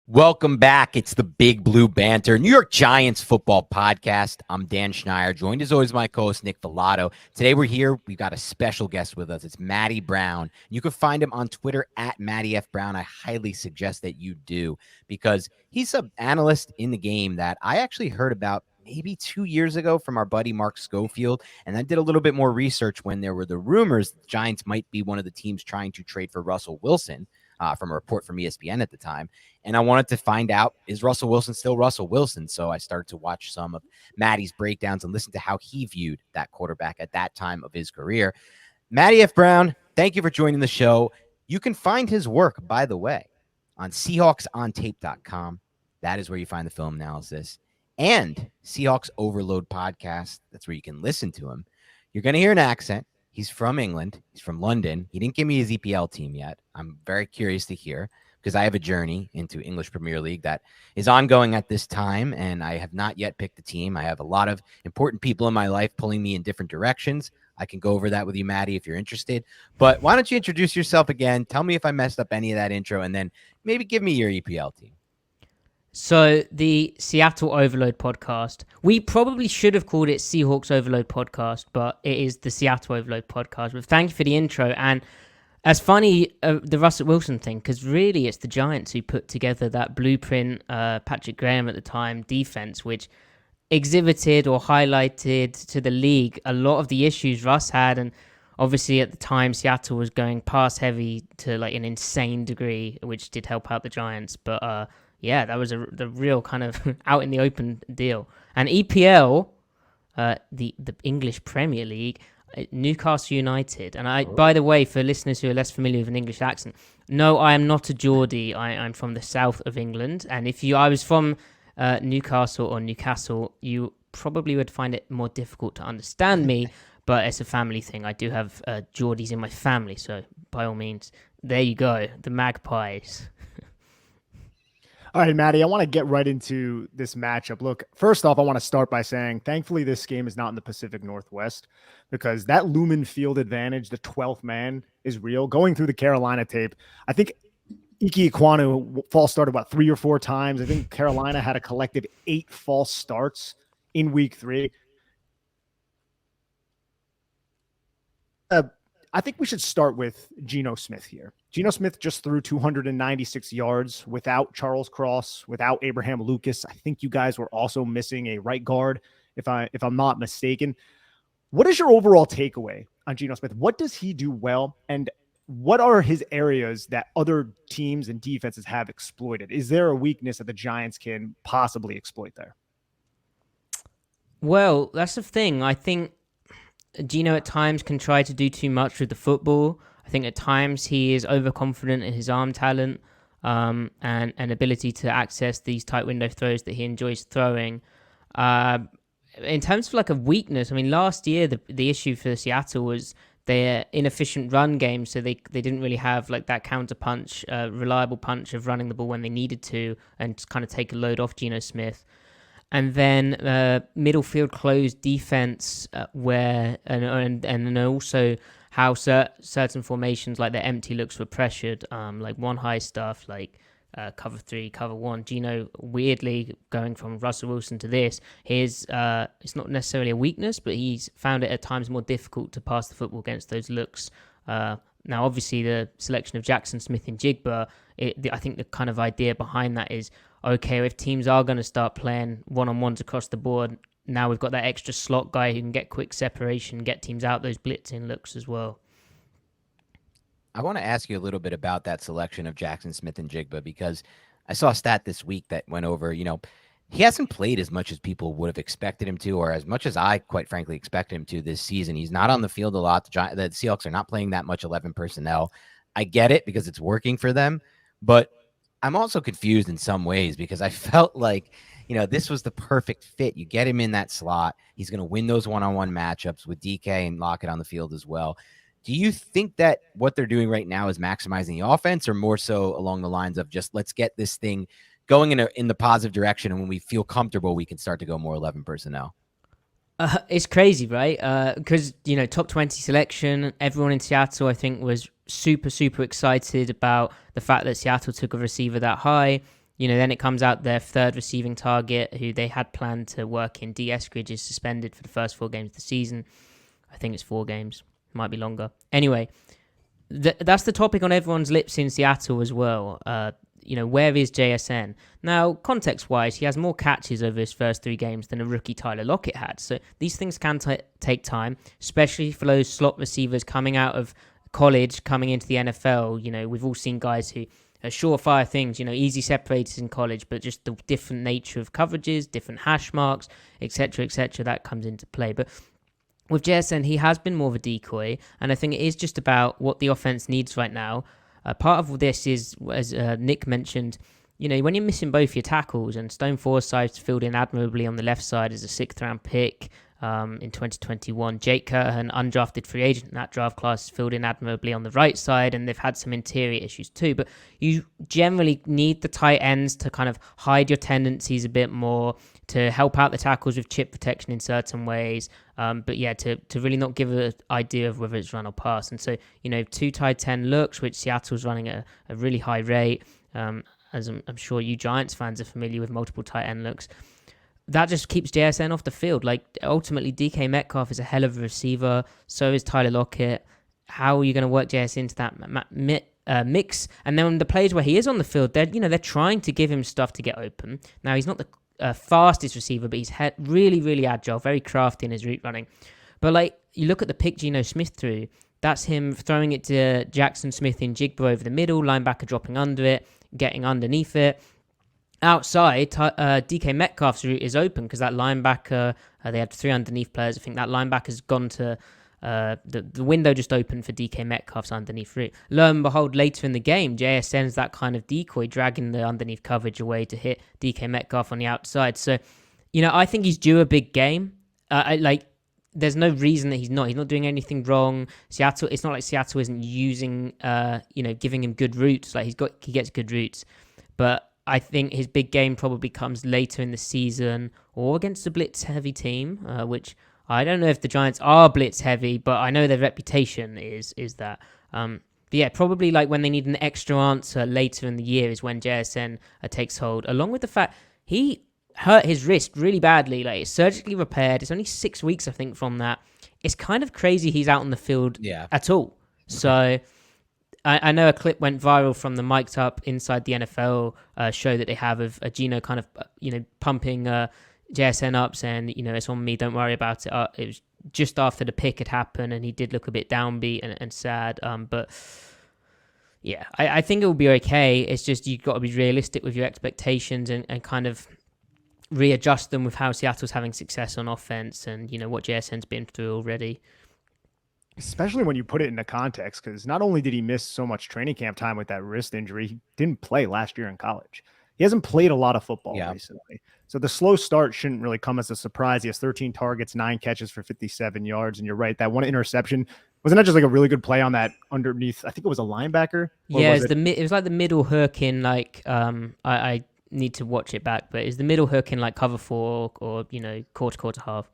Welcome back. It's the Big Blue Banter, New York Giants football podcast. I'm Dan Schneider, joined as always by my co-host Nick Velato. Today we're here. We've got a special guest with us. It's Matty Brown. You can find him on Twitter at Matty F Brown. I highly suggest that you do because he's an analyst in the game that I actually heard about maybe 2 years ago from our buddy Mark Schofield. And I did a little bit more research when there were the rumors the Giants might be one of the teams trying to trade for Russell Wilson. From a report from ESPN at the time. And I wanted to find out, is Russell Wilson still Russell Wilson? So I started to watch some of Matty's breakdowns and listen to how he viewed that quarterback at that time of his career. Matty F. Brown, thank you for joining the show. You can find his work, by the way, on SeahawksOnTape.com. That is where you find the film analysis. And Seahawks Overload podcast. That's where you can listen to him. You're going to hear an accent. He's from England. He's from London. He didn't give me his EPL team yet. I'm very curious to hear because I have a journey into English Premier League that is ongoing at this time, and I have not yet picked a team. I have a lot of important people in my life pulling me in different directions. I can go over that with you, Matty, if you're interested. But why don't you introduce yourself again? Tell me if I messed up any of that intro, and then maybe give me your EPL team. So the Seattle Overload podcast, we probably should have called it Seahawks Overload podcast, but it is the Seattle Overload podcast. But thank you for the intro. And as funny, the Russell Wilson thing, because really it's the Giants who put together that blueprint, Patrick Graham at the time, defense, which exhibited or highlighted to the league a lot of the issues Russ had. And obviously at the time, Seattle was going pass heavy to like an insane degree, which did help out the Giants. But yeah, that was the real kind of out in the open deal. And EPL, the English Premier League, Newcastle United. And by the way, for listeners who are less familiar with an English accent, no, I am not a Geordie. I'm from the south of England. And if I was from Newcastle or Newcastle, you probably would find it more difficult to understand me. But it's a family thing. I do have Geordies in my family. So by all means, there you go. The Magpies. All right, Matty, I want to get right into this matchup. Look, first off, I want to start by saying, thankfully, this game is not in the Pacific Northwest because that Lumen field advantage, the 12th man, is real. Going through the Carolina tape, I think Ike Ekwonu false started, 3 or 4 times. I think Carolina had a collective 8 false starts in week 3. I think we should start with Geno Smith here. Geno Smith just threw 296 yards without Charles Cross, without Abraham Lucas. I think you guys were also missing a right guard, if I'm not mistaken. What is your overall takeaway on Geno Smith? What does he do well, and what are his areas that other teams and defenses have exploited? Is there a weakness that the Giants can possibly exploit there? Well, that's the thing. I think Geno at times can try to do too much with the football. I think at times he is overconfident in his arm talent and ability to access these tight window throws that he enjoys throwing. In terms of like a weakness, I mean, last year the issue for Seattle was their inefficient run game, so they didn't really have like that counter punch, reliable punch of running the ball when they needed to and kind of take a load off Geno Smith. And then middle field closed defense, where and also how certain formations like the empty looks were pressured, like one high stuff, like cover 3, cover 1. Geno weirdly going from Russell Wilson to this, it's not necessarily a weakness, but he's found it at times more difficult to pass the football against those looks. Now, obviously, the selection of Jackson Smith and Jigba, I think the kind of idea behind that is, okay, if teams are going to start playing one-on-ones across the board, now we've got that extra slot guy who can get quick separation, get teams out those blitzing looks as well. I want to ask you a little bit about that selection of Jackson Smith and Jigba because I saw a stat this week that went over, he hasn't played as much as people would have expected him to, or as much as I, quite frankly, expected him to this season. He's not on the field a lot. The Seahawks are not playing that much 11 personnel. I get it because it's working for them, but I'm also confused in some ways because I felt like, this was the perfect fit. You get him in that slot. He's going to win those one-on-one matchups with DK and Lockett on the field as well. Do you think that what they're doing right now is maximizing the offense or more so along the lines of just let's get this thing going in the positive direction, and when we feel comfortable, we can start to go more 11 personnel? It's crazy, right? Because, top 20 selection, everyone in Seattle, I think, was super, super excited about the fact that Seattle took a receiver that high. Then it comes out their third receiving target, who they had planned to work in. D. Eskridge is suspended for the first 4 games of the season. I think it's 4 games. Might be longer. Anyway, that's the topic on everyone's lips in Seattle as well. Where is JSN? Now, context-wise, he has more catches over his first 3 games than a rookie Tyler Lockett had. So these things can take time, especially for those slot receivers coming out of college, coming into the NFL. We've all seen guys who are surefire things, easy separators in college, but just the different nature of coverages, different hash marks, etc., that comes into play. But with JSN, he has been more of a decoy, and I think it is just about what the offense needs right now. Part of this is, as Nick mentioned, when you're missing both your tackles, and Stone Forsythe's filled in admirably on the left side as a 6th-round pick in 2021. Jake Curhan, undrafted free agent in that draft class, filled in admirably on the right side, and they've had some interior issues too. But you generally need the tight ends to kind of hide your tendencies a bit more, to help out the tackles with chip protection in certain ways. But yeah, to really not give an idea of whether it's run or pass. And so, 2 tight end looks, which Seattle's running at a really high rate, as I'm sure you Giants fans are familiar with multiple tight end looks. That just keeps JSN off the field. Like, ultimately, DK Metcalf is a hell of a receiver. So is Tyler Lockett. How are you going to work JSN into that mix? And then the plays where he is on the field, they're trying to give him stuff to get open. Now, he's not the fastest receiver, but he's really, really agile, very crafty in his route running. But you look at the pick Geno Smith threw, that's him throwing it to Jackson Smith in Jigba over the middle, linebacker dropping under it, getting underneath it. Outside, DK Metcalf's route is open because that linebacker, they had 3 underneath players. I think that linebacker's gone to the window just opened for DK Metcalf's underneath route. Lo and behold, later in the game, JSN's that kind of decoy, dragging the underneath coverage away to hit DK Metcalf on the outside. So, I think he's due a big game. There's no reason that he's not. He's not doing anything wrong. Seattle, it's not like Seattle isn't using, giving him good routes. He gets good routes. But I think his big game probably comes later in the season or against a blitz-heavy team, which I don't know if the Giants are blitz-heavy, but I know their reputation is that. But yeah, probably when they need an extra answer later in the year is when JSN takes hold, along with the fact he hurt his wrist really badly. It's surgically repaired. It's only 6 weeks, I think, from that. It's kind of crazy he's out on the field at all. So I know a clip went viral from the Mic'd Up Inside the NFL show that they have of Geno kind of, pumping JSN up, saying, it's on me, don't worry about it. It was just after the pick had happened, and he did look a bit downbeat and sad. But yeah, I think it will be okay. It's just you've got to be realistic with your expectations and kind of readjust them with how Seattle's having success on offense and, what JSN's been through already. Especially when you put it into context, because not only did he miss so much training camp time with that wrist injury, he didn't play last year in college. He hasn't played a lot of football recently. So the slow start shouldn't really come as a surprise. He has 13 targets, 9 catches for 57 yards. And you're right, that one interception, wasn't that just a really good play on that underneath? I think it was a linebacker. Yeah, it was like the middle hook in I need to watch it back, but it's the middle hook in cover 4 or quarter half.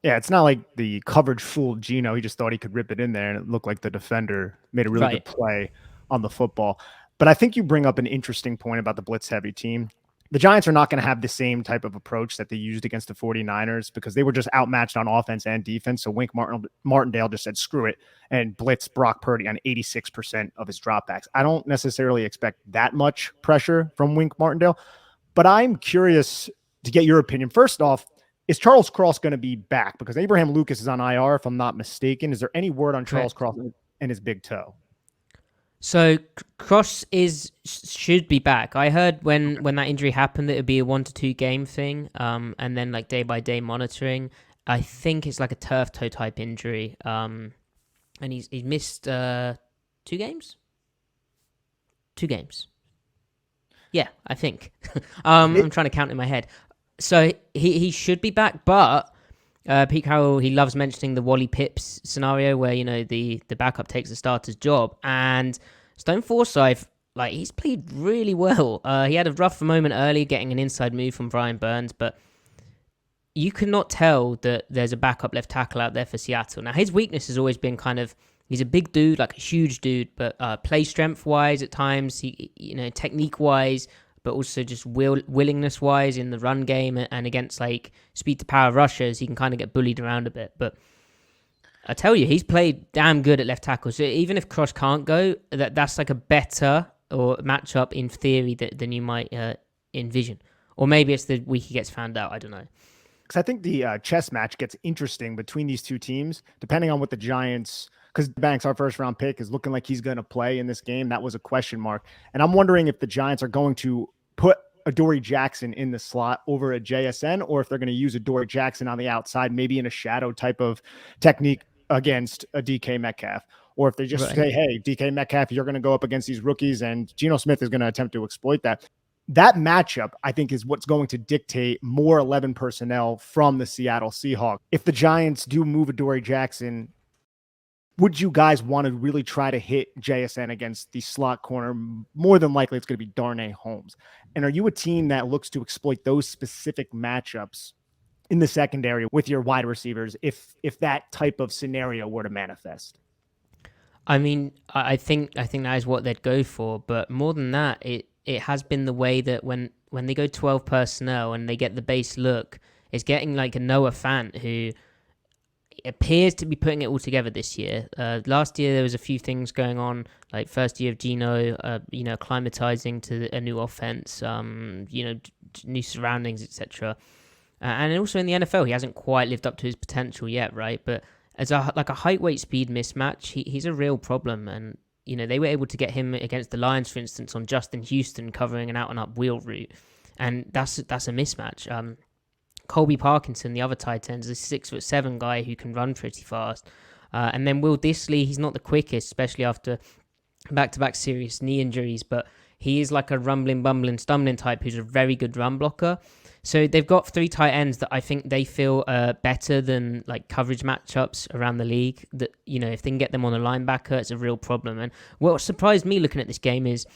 Yeah, it's not like the coverage fooled Geno. He just thought he could rip it in there, and it looked like the defender made a really good play on the football. But I think you bring up an interesting point about the blitz-heavy team. The Giants are not going to have the same type of approach that they used against the 49ers because they were just outmatched on offense and defense. So Wink Martindale just said, screw it, and blitz Brock Purdy on 86% of his dropbacks. I don't necessarily expect that much pressure from Wink Martindale, but I'm curious to get your opinion. First off, is Charles Cross going to be back? Because Abraham Lucas is on IR, if I'm not mistaken. Is there any word on Charles Cross and his big toe? So Cross should be back. I heard when that injury happened that it would be a 1 to 2 game thing, and then day by day monitoring. I think it's a turf toe type injury, and he's missed 2 games. 2 games. Yeah, I think. I'm trying to count in my head. So he should be back, but Pete Carroll, he loves mentioning the Wally Pips scenario where, the backup takes the starter's job. And Stone Forsythe, he's played really well. He had a rough moment early getting an inside move from Brian Burns, but you cannot tell that there's a backup left tackle out there for Seattle. Now, his weakness has always been he's a big dude, a huge dude, but play strength-wise at times, technique-wise, but also just willingness wise in the run game and against like speed to power rushers, he can kind of get bullied around a bit. But I tell you, he's played damn good at left tackle. So even if Cross can't go, that's like a better or matchup in theory than you might envision. Or maybe it's the week he gets found out. I don't know. Because I think the chess match gets interesting between these two teams, depending on what the Giants, because Banks, our first round pick, is looking like he's going to play in this game. That was a question mark. And I'm wondering if the Giants are going to put Adoree Jackson in the slot over a JSN, or if they're going to use Adoree Jackson on the outside, maybe in a shadow type of technique against a DK Metcalf. Or if they just say, hey, DK Metcalf, you're going to go up against these rookies, and Geno Smith is going to attempt to exploit that. That matchup, I think, is what's going to dictate more 11 personnel from the Seattle Seahawks. If the Giants do move Adoree Jackson, would you guys want to really try to hit JSN against the slot corner? More than likely, it's going to be Darnay Holmes. And are you a team that looks to exploit those specific matchups in the secondary with your wide receivers if that type of scenario were to manifest? I mean, I think that is what they'd go for. But more than that, it has been the way that when they go 12 personnel and they get the base look, it's getting like a Noah Fant who appears to be putting it all together this year. Last year there was a few things going on, like first year of Geno, acclimatizing to a new offense, new surroundings, etc. And also in the NFL, he hasn't quite lived up to his potential yet, right? But as a height weight speed mismatch, he's a real problem. And they were able to get him against the Lions, for instance, on Justin Houston covering an out and up wheel route, and that's a mismatch. Colby Parkinson, the other tight end, is a 6'7" guy who can run pretty fast. And then Will Dissly, he's not the quickest, especially after back-to-back serious knee injuries, but he is like a rumbling, bumbling, stumbling type who's a very good run blocker. So they've got three tight ends that I think they feel better than like coverage matchups around the league. That if they can get them on a linebacker, it's a real problem. And what surprised me looking at this game is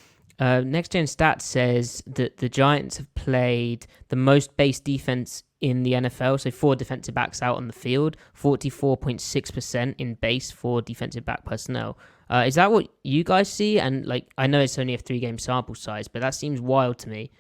Next Gen Stats says that the Giants have played the most base defense in the NFL, so 4 defensive backs out on the field, 44.6% in base for defensive back personnel. Is that what you guys see? And I know it's only a 3-game sample size, but that seems wild to me.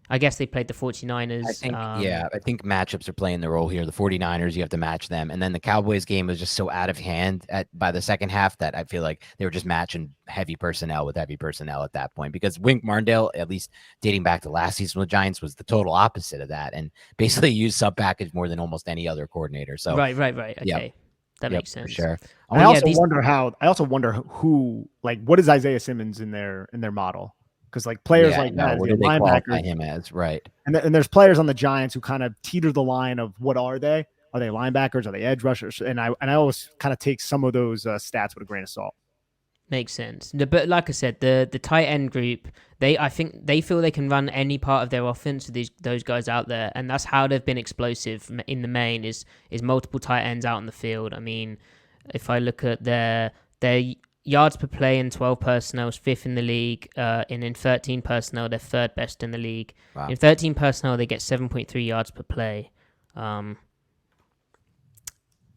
I guess they played the 49ers. I think matchups are playing the role here. The 49ers, you have to match them. And then the Cowboys game was just so out of hand by the second half that I feel like they were just matching heavy personnel with heavy personnel at that point, because Wink Martindale, at least dating back to last season with the Giants, was the total opposite of that and basically used sub package more than almost any other coordinator. So Right. Okay. That makes sense. For sure. I also wonder who, what is Isaiah Simmons in their model? Because players that, what do they qualify him as? Right. And there's players on the Giants who kind of teeter the line of what are they? Are they linebackers? Are they edge rushers? And I always kind of take some of those stats with a grain of salt. Makes sense. But like I said, the tight end group, I think they feel they can run any part of their offense with those guys out there, and that's how they've been explosive in the main is multiple tight ends out on the field. I mean, if I look at their yards per play in 12 personnel is 5th in the league. And in 13 personnel, they're 3rd best in the league. Wow. In 13 personnel, they get 7.3 yards per play.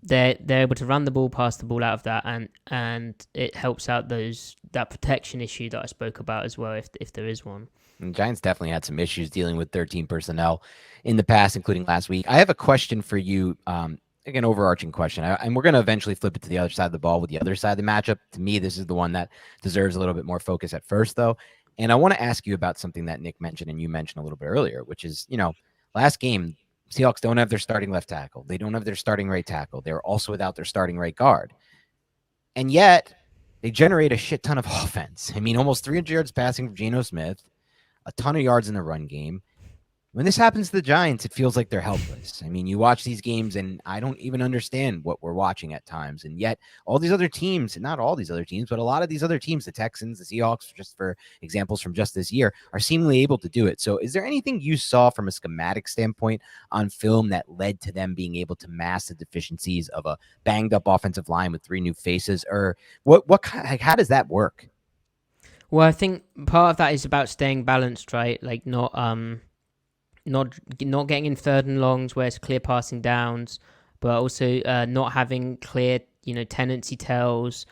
They're able to run the ball, pass the ball out of that, and it helps out that protection issue that I spoke about as well, if there is one. And Giants definitely had some issues dealing with 13 personnel in the past, including last week. I have a question for you. An overarching question, and we're going to eventually flip it to the other side of the ball with the other side of the matchup. To me, this is the one that deserves a little bit more focus at first, though. And I want to ask you about something that Nick mentioned and you mentioned a little bit earlier, which is, last game, Seahawks don't have their starting left tackle. They don't have their starting right tackle. They're also without their starting right guard. And yet, they generate a shit ton of offense. I mean, almost 300 yards passing from Geno Smith, a ton of yards in the run game. When this happens to the Giants, it feels like they're helpless. I mean, you watch these games, and I don't even understand what we're watching at times. And yet, all these other teams, and not all these other teams, but a lot of these other teams, the Texans, the Seahawks, just for examples from just this year, are seemingly able to do it. So is there anything you saw from a schematic standpoint on film that led to them being able to mask the deficiencies of a banged-up offensive line with 3 new faces? Or how does that work? Well, I think part of that is about staying balanced, right? Not getting in 3rd and longs where it's clear passing downs, but also not having clear, tendency tells,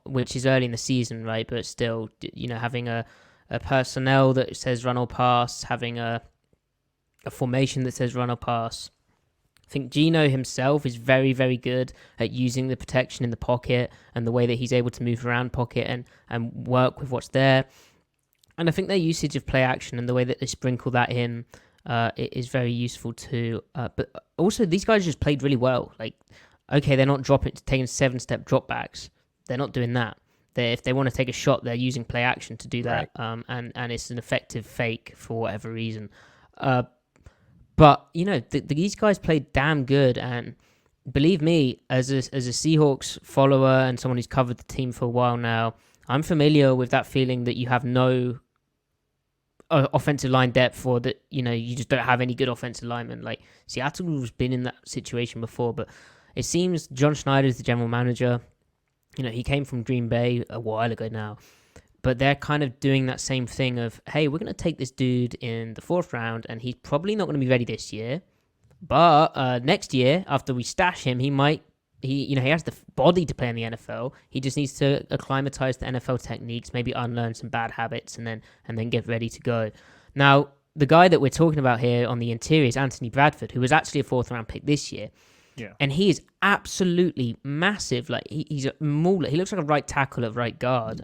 which is early in the season, right? But still, having a personnel that says run or pass, having a formation that says run or pass. I think Geno himself is very, very good at using the protection in the pocket and the way that he's able to move around pocket and work with what's there. And I think their usage of play action and the way that they sprinkle that in it is very useful too. But also, these guys just played really well. Like, okay, they're not taking 7-step dropbacks. They're not doing that. If they want to take a shot, they're using play action to do that. Right. And it's an effective fake for whatever reason. But, these guys played damn good. And believe me, as a Seahawks follower and someone who's covered the team for a while now, I'm familiar with that feeling that you have no offensive line depth, or that, you just don't have any good offensive linemen. Like, Seattle's been in that situation before, but it seems John Schneider is the general manager. He came from Green Bay a while ago now, but they're kind of doing that same thing of, hey, we're going to take this dude in the 4th round, and he's probably not going to be ready this year, but next year, after we stash him, he has the body to play in the NFL. He just needs to acclimatize to NFL techniques, maybe unlearn some bad habits, and then get ready to go. Now, the guy that we're talking about here on the interior is Anthony Bradford, who was actually a 4th round pick this year. Yeah. And he is absolutely massive. Like, he's a mauler. He looks like a right tackle at right guard.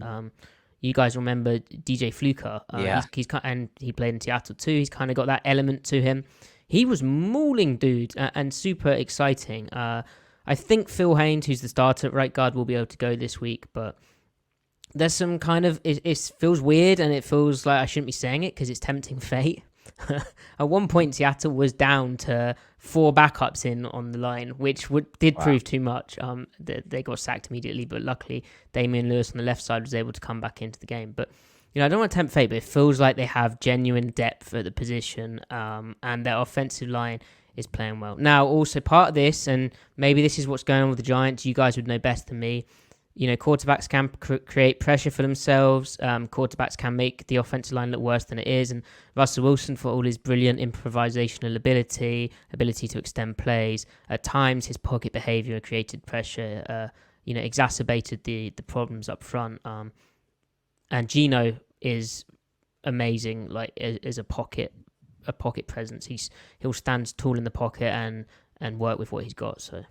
You guys remember DJ Fluker? Yeah. And he played in Seattle too. He's kind of got that element to him. He was mauling dude and super exciting. I think Phil Haynes, who's the starter at right guard, will be able to go this week, but there's some kind of, it feels weird, and it feels like I shouldn't be saying it because it's tempting fate. At one point, Seattle was down to 4 backups in on the line, which did prove too much. They got sacked immediately, but luckily Damian Lewis on the left side was able to come back into the game. But I don't want to tempt fate, but it feels like they have genuine depth at the position, and their offensive line is playing well. Now, also part of this, and maybe this is what's going on with the Giants, you guys would know best than me. Quarterbacks can create pressure for themselves. Quarterbacks can make the offensive line look worse than it is. And Russell Wilson, for all his brilliant improvisational ability to extend plays, at times his pocket behavior created pressure, exacerbated the problems up front. And Geno is amazing, like as a pocket presence. He'll stand tall in the pocket and work with what he's got. So.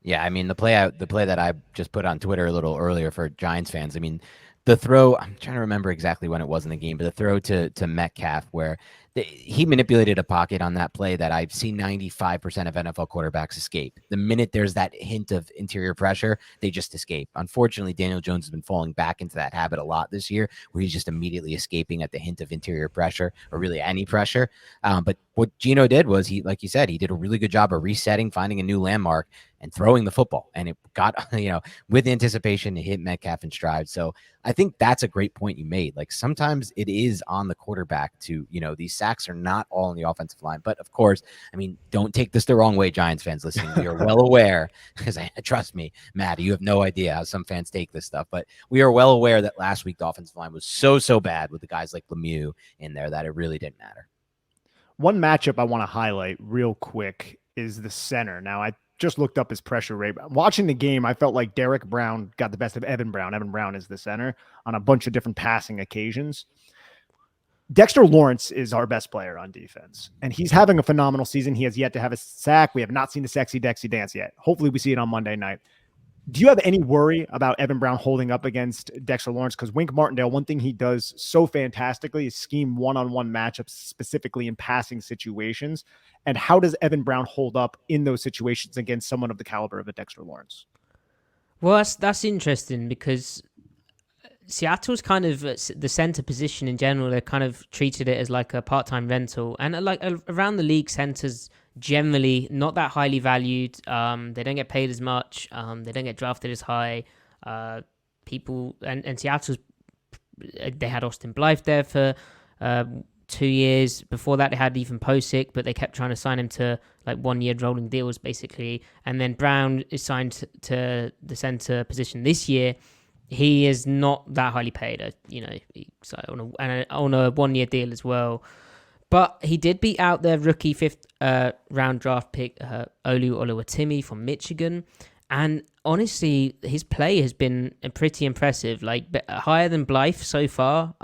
Yeah, I mean, the play that I just put on Twitter a little earlier for Giants fans, I mean, the throw, I'm trying to remember exactly when it was in the game, but the throw to Metcalf where he manipulated a pocket on that play that I've seen 95% of NFL quarterbacks escape. The minute there's that hint of interior pressure, they just escape. Unfortunately, Daniel Jones has been falling back into that habit a lot this year, where he's just immediately escaping at the hint of interior pressure, or really any pressure. But what Geno did was, he, like you said, he did a really good job of resetting, finding a new landmark, and throwing the football. And it got, with anticipation, it hit Metcalf in stride. So I think that's a great point you made. Like, sometimes it is on the quarterback to, these sacks are not all on the offensive line. But of course, I mean, don't take this the wrong way, Giants fans listening. We are well aware, because trust me, Matt, you have no idea how some fans take this stuff, but we are well aware that last week the offensive line was so bad with the guys like Lemieux in there that it really didn't matter. One matchup I want to highlight real quick is the center. Now, I just looked up his pressure rate. Watching the game, I felt like Derek Brown got the best of Evan Brown. Evan Brown is the center on a bunch of different passing occasions. Dexter Lawrence is our best player on defense, and he's having a phenomenal season. He has yet to have a sack. We have not seen the sexy Dexy dance yet. Hopefully we see it on Monday night. Do you have any worry about Evan Brown holding up against Dexter Lawrence? Because Wink Martindale, one thing he does so fantastically is scheme one-on-one matchups, specifically in passing situations. And how does Evan Brown hold up in those situations against someone of the caliber of a Dexter Lawrence? Well, that's interesting, because Seattle's kind of the center position in general. They kind of treated it as like a part-time rental, and like around the league, centers generally not that highly valued. They don't get paid as much. They don't get drafted as high. People and Seattle's, they had Austin Blythe there for 2 years. Before that, they had even Posick, but they kept trying to sign him to like 1 year rolling deals basically. And then Brown is signed to the center position this year. He is not that highly paid, he's on a 1 year deal as well. But he did beat out their rookie 5th round draft pick, Olu Oluwatimi from Michigan. And honestly, his play has been pretty impressive, like higher than Blythe so far.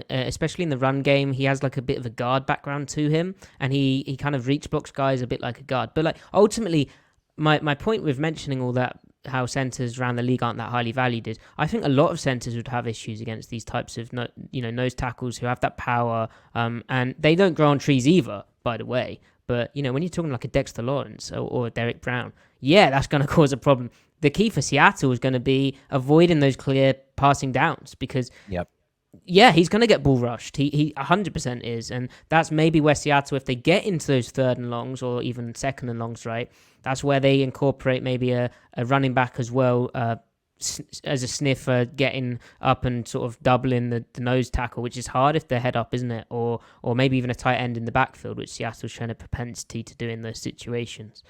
Especially in the run game, he has like a bit of a guard background to him, and he kind of reach blocks guys a bit like a guard. But like ultimately, my point with mentioning all that, how centers around the league aren't that highly valued, is I think a lot of centers would have issues against these types of nose tackles who have that power, and they don't grow on trees either, by the way. But when you're talking like a Dexter Lawrence or a Derek Brown, yeah, that's going to cause a problem. The key for Seattle is going to be avoiding those clear passing downs because, Yep. yeah, he's going to get bull rushed. He 100% is. And that's maybe where Seattle, if they get into those third and longs or even second and longs, right, that's where they incorporate maybe a running back as well, as a sniffer, getting up and sort of doubling the nose tackle, which is hard if they're head up, isn't it? Or maybe even a tight end in the backfield, which Seattle's shown a propensity to do in those situations.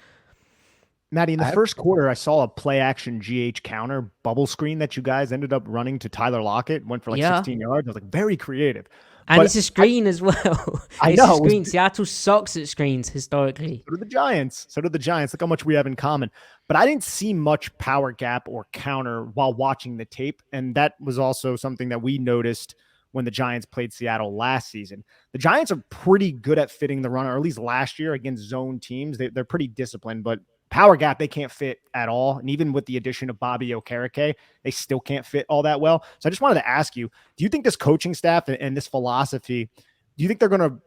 Matty, in the first quarter, I saw a play action GH counter bubble screen that you guys ended up running to Tyler Lockett. Went for like 16 yards. I was like, very creative. And it's a screen as well. I know. A screen. Seattle sucks at screens historically. So do the Giants. Look how much we have in common. But I didn't see much power gap or counter while watching the tape. And that was also something that we noticed when the Giants played Seattle last season. The Giants are pretty good at fitting the run, or at least last year against zone teams. They're pretty disciplined, but power gap, they can't fit at all. And even with the addition of Bobby Okereke, they still can't fit all that well. So I just wanted to ask you, do you think this coaching staff and this philosophy, do you think they're going to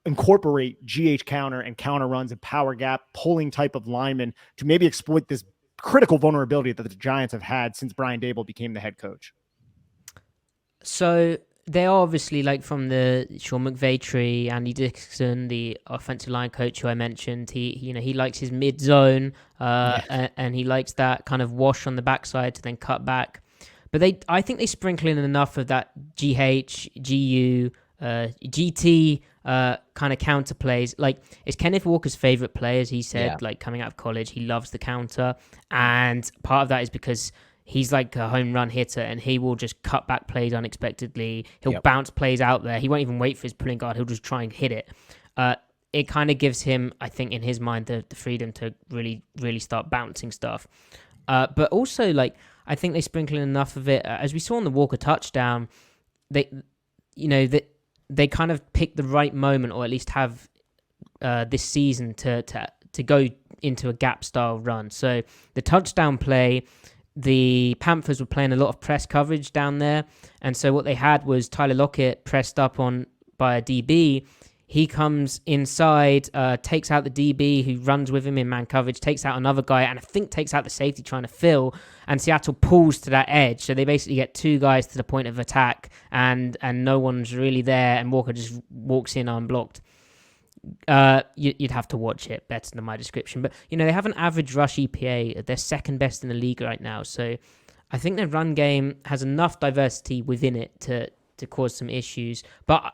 incorporate GH counter and counter runs and power gap pulling type of linemen to maybe exploit this critical vulnerability that the Giants have had since Brian Daboll became the head coach? So they are obviously, like, from the Sean McVay tree, Andy Dixon, the offensive line coach who I mentioned. He likes his mid zone, and he likes that kind of wash on the backside to then cut back. But I think they sprinkle in enough of that GH, GU, GT kind of counter plays. Like, it's Kenneth Walker's favorite play, as he said. Like, coming out of college, he loves the counter, and part of that is because he's like a home run hitter, and he will just cut back plays unexpectedly. He'll bounce plays out there. He won't even wait for his pulling guard. He'll just try and hit it. It kind of gives him, I think, in his mind, the freedom to really, really start bouncing stuff. But also, like, I think they sprinkle in enough of it. As we saw on the Walker touchdown, they kind of pick the right moment, or at least have this season to go into a gap style run. So the touchdown play, the Panthers were playing a lot of press coverage down there. And so what they had was Tyler Lockett pressed up on by a DB. He comes inside, takes out the DB who runs with him in man coverage, takes out another guy, and I think takes out the safety trying to fill. And Seattle pulls to that edge. So they basically get two guys to the point of attack, and no one's really there. And Walker just walks in unblocked. You'd have to watch it better than my description. But, they have an average rush EPA. They're second best in the league right now. So I think their run game has enough diversity within it to cause some issues. But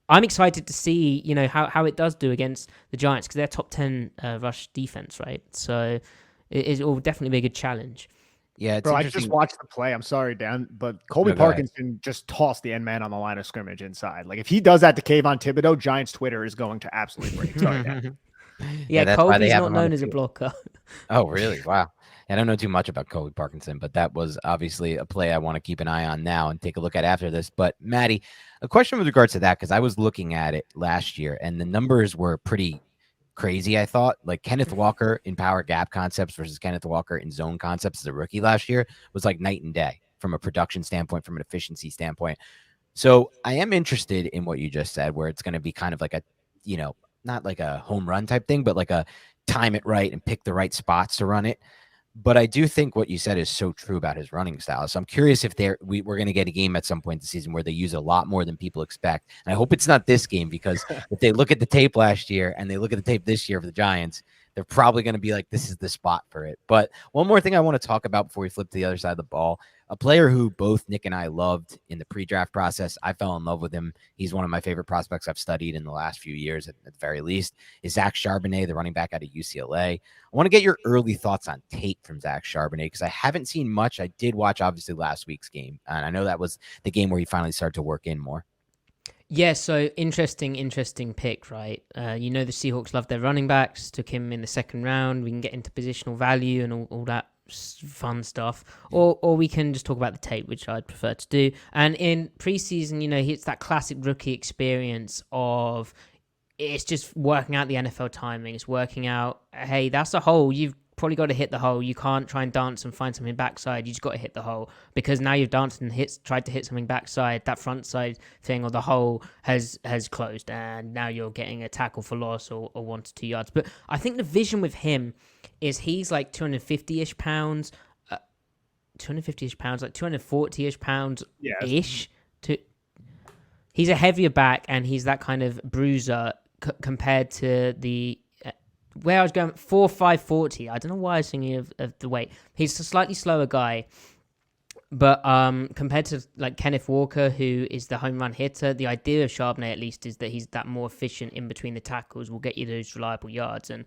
I'm excited to see, how it does do against the Giants, because they're top 10 rush defense, right? So it will definitely be a good challenge. Yeah, Bro, I just watched the play. I'm sorry, Dan, but Colby Parkinson just tossed the end man on the line of scrimmage inside. Like, if he does that to Kayvon Thibodeau, Giants Twitter is going to absolutely break. Sorry, Dan. Yeah, Colby's not known as a blocker. Oh, really? Wow. I don't know too much about Colby Parkinson, but that was obviously a play I want to keep an eye on now and take a look at after this. But Matty, a question with regards to that, because I was looking at it last year and the numbers were pretty crazy. I thought, like, Kenneth Walker in power gap concepts versus Kenneth Walker in zone concepts as a rookie last year was like night and day from a production standpoint, from an efficiency standpoint. So I am interested in what you just said, where it's going to be kind of like a, not like a home run type thing, but like a time it right and pick the right spots to run it. But I do think what you said is so true about his running style. So I'm curious if we're going to get a game at some point this season where they use a lot more than people expect. And I hope it's not this game, because if they look at the tape last year and they look at the tape this year for the Giants, they're probably going to be like, this is the spot for it. But one more thing I want to talk about before we flip to the other side of the ball, a player who both Nick and I loved in the pre-draft process. I fell in love with him. He's one of my favorite prospects I've studied in the last few years, at the very least, is Zach Charbonnet, the running back out of UCLA. I want to get your early thoughts on tape from Zach Charbonnet, because I haven't seen much. I did watch, obviously, last week's game, and I know that was the game where he finally started to work in more. Yeah, so interesting pick, right? The Seahawks love their running backs, took him in the second round. We can get into positional value and all that fun stuff, or we can just talk about the tape, which I'd prefer to do. And in preseason, it's that classic rookie experience of it's just working out the NFL timing. It's working out, hey, that's a hole. You've probably got to hit the hole. You can't try and dance and find something backside. You just got to hit the hole, because now you've danced and tried to hit something backside. That front side thing or the hole has closed, and now you're getting a tackle for loss or 1 to 2 yards. But I think the vision with him is he's like 250-ish pounds, like 240-ish pounds ish. He's a heavier back, and he's that kind of bruiser compared to the where I was going, 4'5", 40. I don't know why I was thinking of the weight. He's a slightly slower guy, but compared to like Kenneth Walker, who is the home run hitter, the idea of Charbonnet at least is that he's that more efficient in between the tackles, will get you those reliable yards. And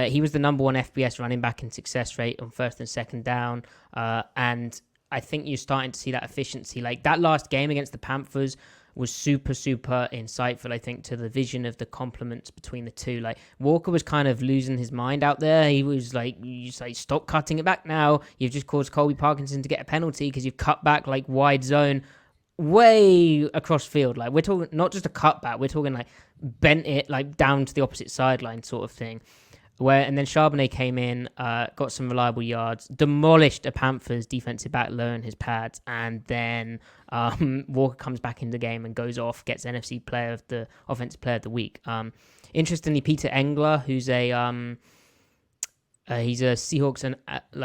he was the number 1 FBS running back in success rate on first and second down. And I think you're starting to see that efficiency. Like that last game against the Panthers was super, super insightful, I think, to the vision of the complements between the two. Like Walker was kind of losing his mind out there. He was like, you say, stop cutting it back now. You've just caused Colby Parkinson to get a penalty because you've cut back like wide zone way across field. Like we're talking not just a cutback, we're talking like bent it like down to the opposite sideline sort of thing. And then Charbonnet came in, got some reliable yards, demolished a Panthers defensive back low in his pads, and then Walker comes back in the game and goes off, gets NFC Offensive Player of the Week. Interestingly, Peter Engler, who's he's a Seahawks and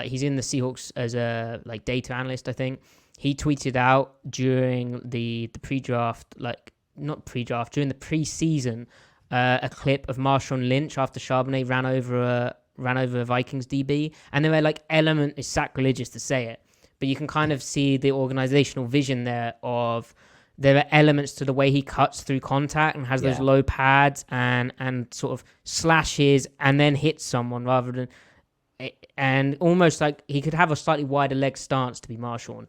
he's in the Seahawks as a like data analyst, I think. He tweeted out during the pre-draft, during the preseason. A clip of Marshawn Lynch after Charbonnet ran over a Vikings DB, and there were like element is sacrilegious to say it, but you can kind of see the organizational vision there of there are elements to the way he cuts through contact and has those low pads and sort of slashes and then hits someone rather than and almost like he could have a slightly wider leg stance to be Marshawn.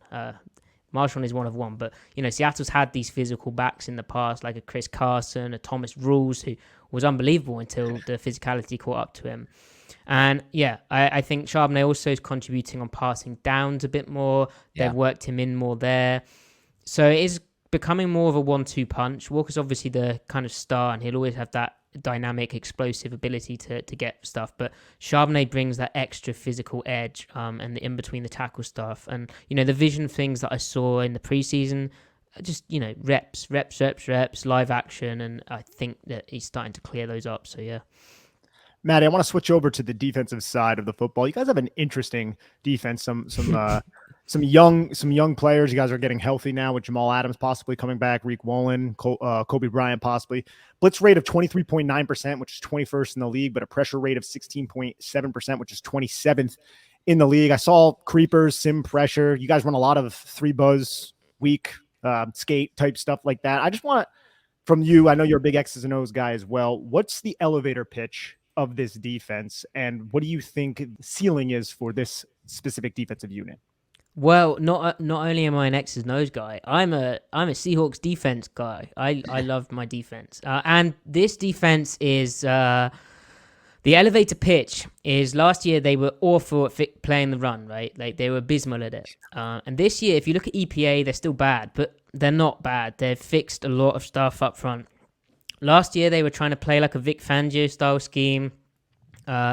Marshawn is one of one, but Seattle's had these physical backs in the past, like a Chris Carson, a Thomas Rawls, who was unbelievable until the physicality caught up to him. And I think Charbonnet also is contributing on passing downs a bit more. They've worked him in more there, so it is becoming more of a 1-2 punch. Walker's obviously the kind of star, and he'll always have that dynamic, explosive ability to get stuff, but Charbonnet brings that extra physical edge and the in between the tackle stuff, and the vision things that I saw in the preseason, just reps, live action, and I think that he's starting to clear those up. So Matty, I want to switch over to the defensive side of the football. You guys have an interesting defense. Some young players. You guys are getting healthy now with Jamal Adams possibly coming back, Reek Wallen, Kobe Bryant possibly. Blitz rate of 23.9%, which is 21st in the league, but a pressure rate of 16.7%, which is 27th in the league. I saw creepers, sim pressure. You guys run a lot of 3-buzz, weak, skate type stuff like that. I just want from you, I know you're a big X's and O's guy as well. What's the elevator pitch of this defense, and what do you think the ceiling is for this specific defensive unit? Well, not only am I an X's and O's guy, I'm a Seahawks defense guy. I love my defense, and this defense is the elevator pitch. Is last year they were awful at playing the run, right? Like they were abysmal at it. And this year, if you look at EPA, they're still bad, but they're not bad. They've fixed a lot of stuff up front. Last year they were trying to play like a Vic Fangio style scheme.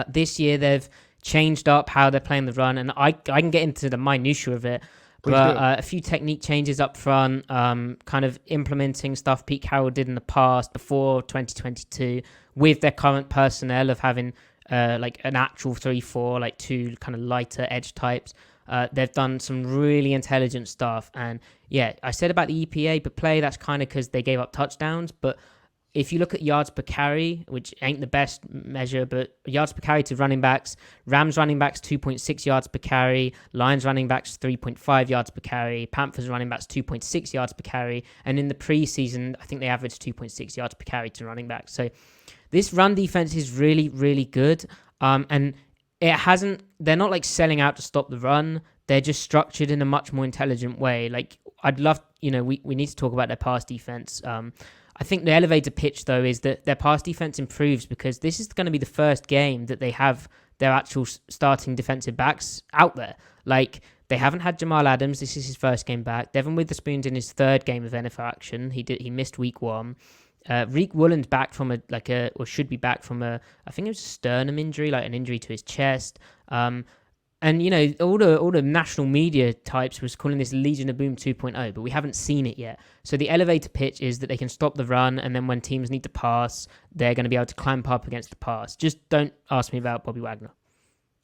This year they've changed up how they're playing the run, and I can get into the minutiae of it. But a few technique changes up front, kind of implementing stuff Pete Carroll did in the past before 2022 with their current personnel of having like an actual 3-4, like two kind of lighter edge types. They've done some really intelligent stuff. And I said about the EPA per play, that's kind of because they gave up touchdowns. But if you look at yards per carry, which ain't the best measure, but yards per carry to running backs, Rams running backs 2.6 yards per carry, Lions running backs 3.5 yards per carry, Panthers running backs 2.6 yards per carry, and in the preseason, I think they averaged 2.6 yards per carry to running backs. So this run defense is really, really good, and they're not like selling out to stop the run. They're just structured in a much more intelligent way. Like I'd love, we need to talk about their pass defense. I think the elevator pitch, though, is that their pass defense improves because this is going to be the first game that they have their actual starting defensive backs out there. Like, they haven't had Jamal Adams. This is his first game back. Devin Witherspoon's in his third game of NFL action. He missed week 1. Reek Woolen's back from should be back from I think it was a sternum injury, like an injury to his chest. And, you know, all the national media types was calling this Legion of Boom 2.0, but we haven't seen it yet. So the elevator pitch is that they can stop the run, and then when teams need to pass, they're going to be able to clamp up against the pass. Just don't ask me about Bobby Wagner.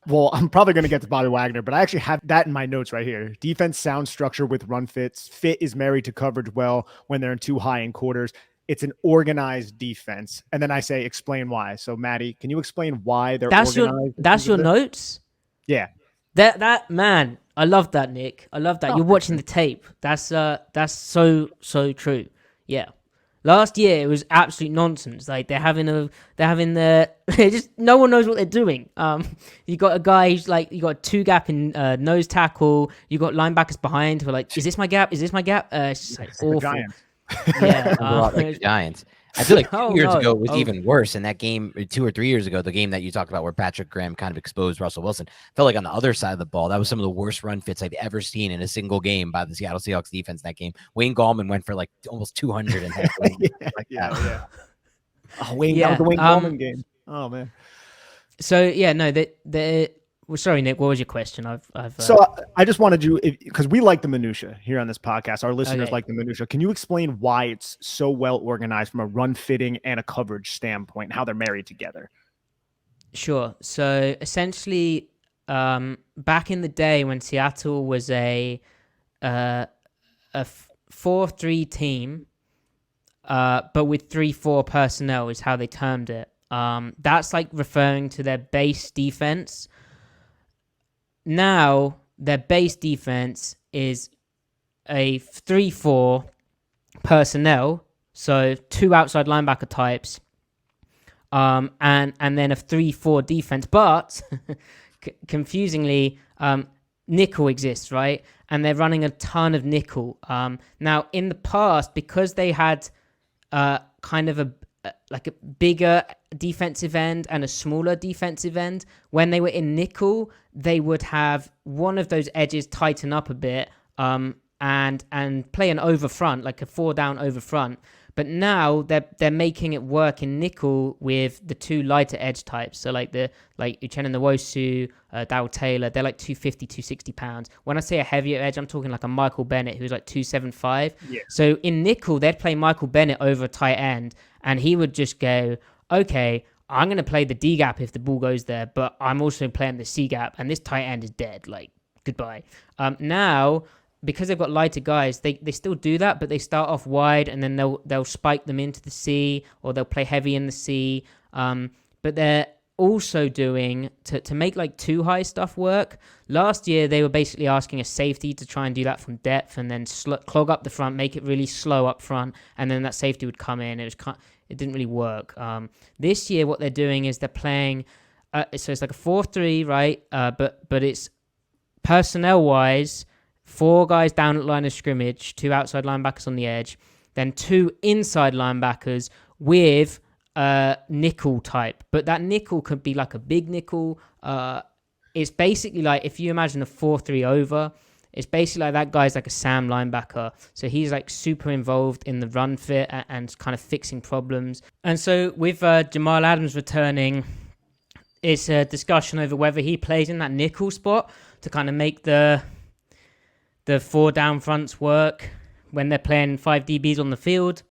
Well, I'm probably going to get to Bobby Wagner, but I actually have that in my notes right here. Defense sound structure with run fits. Fit is married to coverage well when they're in too high in quarters. It's an organized defense. And then I say, explain why. So, Matty, can you explain why they're organized? That's your notes? Yeah. That man, I love that, Nick. I love that. You're watching the tape. That's so true. Yeah. Last year it was absolute nonsense. Like just no one knows what they're doing. You got a guy who's like, you got a 2-gap in nose tackle. You got linebackers behind who are like, is this my gap? Is this my gap? It's just like awful. Giants. Yeah, a lot like the Giants. I feel like 2 years ago it was Oh. even worse. In that game, 2 or 3 years ago, the game that you talked about where Patrick Graham kind of exposed Russell Wilson, felt like on the other side of the ball, that was some of the worst run fits I've ever seen in a single game by the Seattle Seahawks defense in that game. Wayne Gallman went for like almost 200 in that game. Yeah. Oh, Wayne, Yeah, that was the Wayne Gallman game. Oh, man. So yeah, no, well, sorry, Nick. What was your question? So I just wanted you, because we like the minutia here on this podcast. Our listeners like the minutia. Can you explain why it's so well organized from a run fitting and a coverage standpoint, and how they're married together? Sure. So essentially, back in the day when Seattle was a 4-3 team, but with 3-4 personnel is how they termed it. That's like referring to their base defense. Now, their base defense is a 3-4 personnel, so 2 outside linebacker types, and then a 3-4 defense. But confusingly, nickel exists, right? And they're running a ton of nickel. Now, in the past, because they had kind of a bigger defensive end and a smaller defensive end, when they were in nickel, they would have one of those edges tighten up a bit and play an over front, like a 4-down over front. But now they're making it work in nickel with the 2 lighter edge types. So like Uchenna Nwosu, Darryl Taylor, they're like 250, 260 pounds. When I say a heavier edge, I'm talking like a Michael Bennett who's like 275. Yeah. So in nickel, they'd play Michael Bennett over a tight end, and he would just go, okay, I'm going to play the D gap if the ball goes there, but I'm also playing the C gap, and this tight end is dead. Like, goodbye. Now, because they've got lighter guys, they still do that, but they start off wide, and then they'll spike them into the C, or they'll play heavy in the C. But they're also doing, to make like too high stuff work. Last year, they were basically asking a safety to try and do that from depth, and then clog up the front, make it really slow up front, and then that safety would come in. It didn't really work. This year, what they're doing is they're playing, so it's like a 4-3, right? But it's personnel-wise, 4 guys down at line of scrimmage, 2 outside linebackers on the edge, then 2 inside linebackers with nickel type. But that nickel could be like a big nickel. It's basically like, if you imagine a 4-3 over, it's basically like that guy's like a Sam linebacker. So he's like super involved in the run fit and kind of fixing problems. And so with Jamal Adams returning, it's a discussion over whether he plays in that nickel spot to kind of make the 4 down fronts work when they're playing 5 DBs on the field.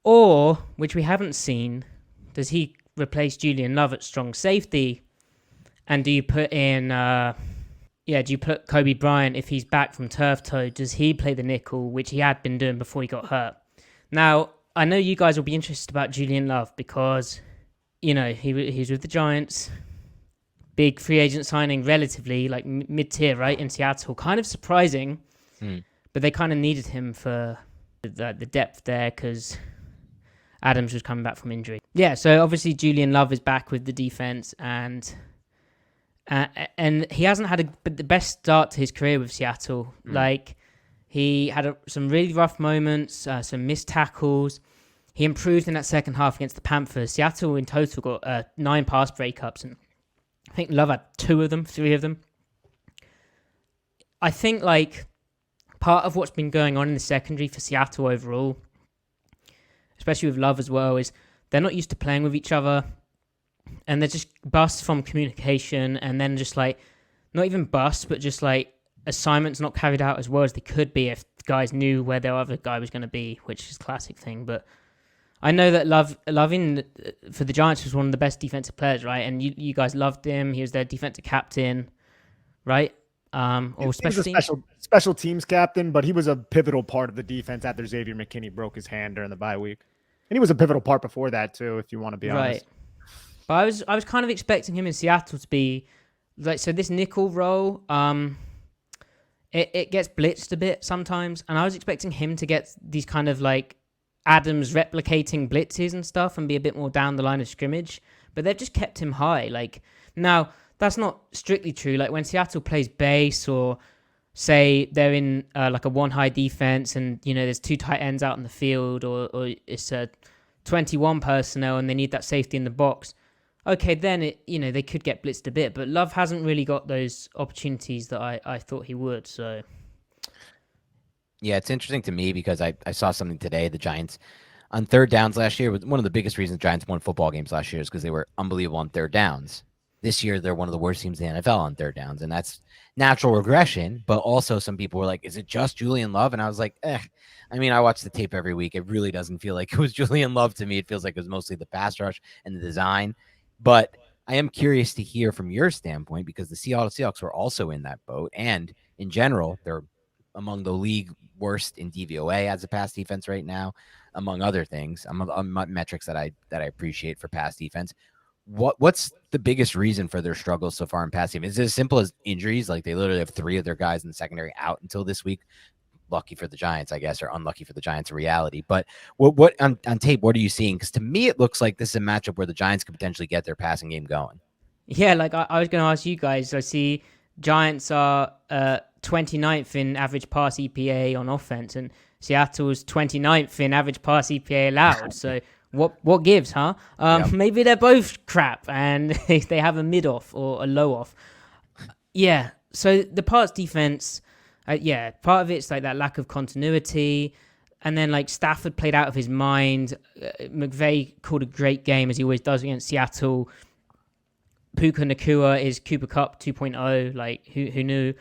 Or, which we haven't seen, does he replace Julian Love at strong safety? And do you put in, do you put Kobe Bryant, if he's back from turf toe, does he play the nickel, which he had been doing before he got hurt? Now, I know you guys will be interested about Julian Love because, he's with the Giants. Big free agent signing, relatively, like mid-tier, right, in Seattle. Kind of surprising, but they kind of needed him for the depth there because Adams was coming back from injury. Yeah, so obviously Julian Love is back with the defense, and he hasn't had the best start to his career with Seattle. Like, he had some really rough moments, some missed tackles. He improved in that second half against the Panthers. Seattle in total got 9 pass breakups, and I think Love had 3 of them. I think like part of what's been going on in the secondary for Seattle overall, especially with Love as well, is they're not used to playing with each other, and they're just busts from communication, and then just like not even busts, but just like assignments not carried out as well as they could be if guys knew where their other guy was going to be, which is a classic thing. But I know that Love for the Giants was one of the best defensive players, right? And you guys loved him. He was their defensive captain, right? Or special teams captain, but he was a pivotal part of the defense after Xavier McKinney broke his hand during the bye week, and he was a pivotal part before that too. If you want to be honest, but I was kind of expecting him in Seattle to be like, so this nickel role, it gets blitzed a bit sometimes, and I was expecting him to get these kind of like Adams replicating blitzes and stuff and be a bit more down the line of scrimmage, but they've just kept him high. Like, now that's not strictly true. Like when Seattle plays base, or say they're in like a one high defense and there's 2 tight ends out in the field, or it's a 21 personnel and they need that safety in the box, okay, then they could get blitzed a bit, but Love hasn't really got those opportunities that I thought he would. So yeah, it's interesting to me because I saw something today. The Giants on third downs last year was one of the biggest reasons Giants won football games last year, is because they were unbelievable on third downs. This year, they're one of the worst teams in the NFL on third downs, and that's natural regression. But also, some people were like, is it just Julian Love? And I was like, I mean, I watch the tape every week. It really doesn't feel like it was Julian Love to me. It feels like it was mostly the pass rush and the design. But I am curious to hear from your standpoint, because the Seattle Seahawks were also in that boat. And in general, they're among the league worst in DVOA as a pass defense right now, among other things, among metrics that I appreciate for pass defense. What's the biggest reason for their struggles so far in pass defense? Is it as simple as injuries? Like they literally have 3 of their guys in the secondary out until this week. Lucky for the Giants, I guess, or unlucky for the Giants in reality. But what on tape, what are you seeing? Because to me, it looks like this is a matchup where the Giants could potentially get their passing game going. Yeah, like I was going to ask you guys. I see Giants are 29th in average pass EPA on offense, and Seattle's 29th in average pass EPA allowed. So what gives, huh? Maybe they're both crap, and they have a mid off or a low off. Yeah. So the pass defense. Part of it's like that lack of continuity, and then like Stafford played out of his mind. McVay called a great game, as he always does, against Seattle. Puka Nacua is Cooper Kupp 2.0, like who knew?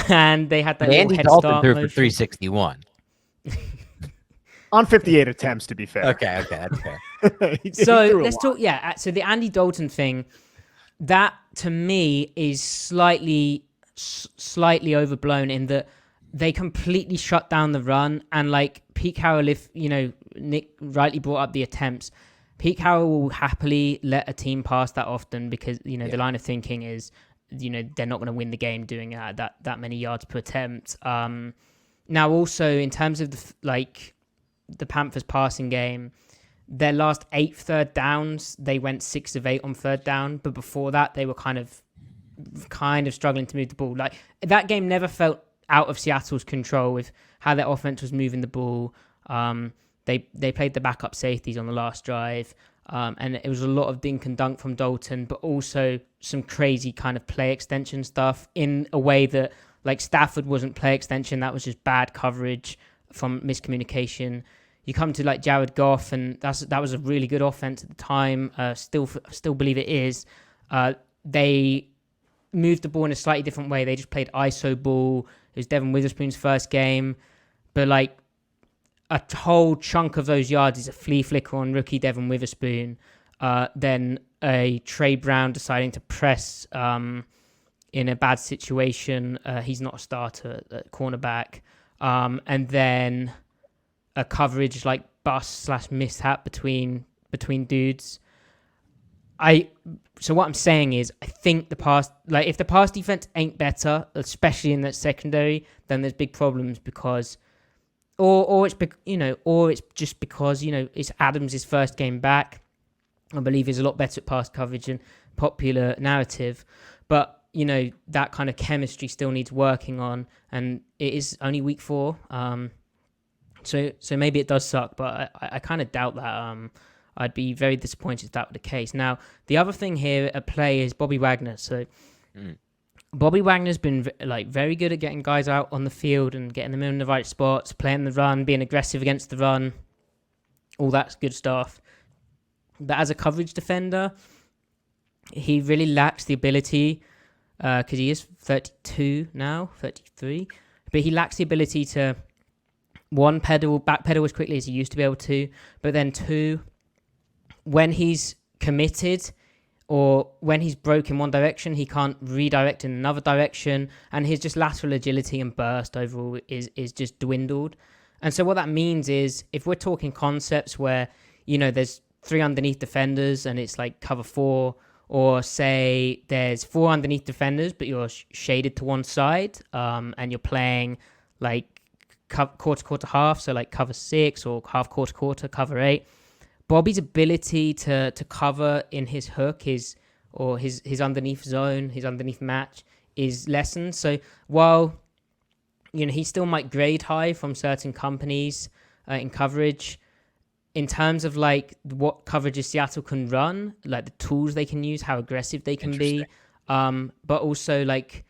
And they had that Andy head Dalton start threw for motion. 361 on 58 attempts, to be fair. Okay, that's fair. So let's talk. Yeah, so the Andy Dalton thing, that to me is slightly overblown in that they completely shut down the run. And like Pete Carroll, if Nick rightly brought up the attempts, Pete Carroll will happily let a team pass that often, because the line of thinking is they're not going to win the game doing that many yards per attempt. Now also in terms of the Panthers passing game, their last 8 third downs, they went 6 of 8 on third down, but before that they were kind of struggling to move the ball. Like that game never felt out of Seattle's control with how their offense was moving the ball. They played the backup safeties on the last drive, and it was a lot of dink and dunk from Dalton, but also some crazy kind of play extension stuff in a way that like Stafford wasn't play extension. That was just bad coverage from miscommunication. You come to like Jared Goff, and that was a really good offense at the time. Still believe it is. They moved the ball in a slightly different way. They just played ISO ball. It was Devin Witherspoon's first game, but like a whole chunk of those yards is a flea flicker on rookie Devin Witherspoon. Then a Trey Brown deciding to press in a bad situation. He's not a starter at cornerback. And then a coverage like bust/mishap between dudes. So what I'm saying is, I think if the pass defense ain't better, especially in that secondary, then there's big problems, because, or it's just because it's Adams' first game back. I believe he's a lot better at pass coverage and popular narrative, but that kind of chemistry still needs working on, and it is only week 4. So maybe it does suck, but I kind of doubt that. I'd be very disappointed if that were the case. Now, the other thing here at play is Bobby Wagner. So Bobby Wagner's been very good at getting guys out on the field and getting them in the right spots, playing the run, being aggressive against the run, all that good stuff. But as a coverage defender, he really lacks the ability, because he is 32 now, 33, but he lacks the ability to, one, back pedal as quickly as he used to be able to, but then two, when he's committed or when he's broke in one direction, he can't redirect in another direction, and his just lateral agility and burst overall is just dwindled. And so what that means is, if we're talking concepts where, there's 3 underneath defenders and it's like cover 4, or say there's 4 underneath defenders, but you're shaded to one side, and you're playing like quarter, half, so like cover 6 or half quarter, cover 8. Bobby's ability to cover in his hook his underneath zone, his underneath match is lessened. So while he still might grade high from certain companies in coverage, in terms of like what coverages Seattle can run, like the tools they can use, how aggressive they can be, but also like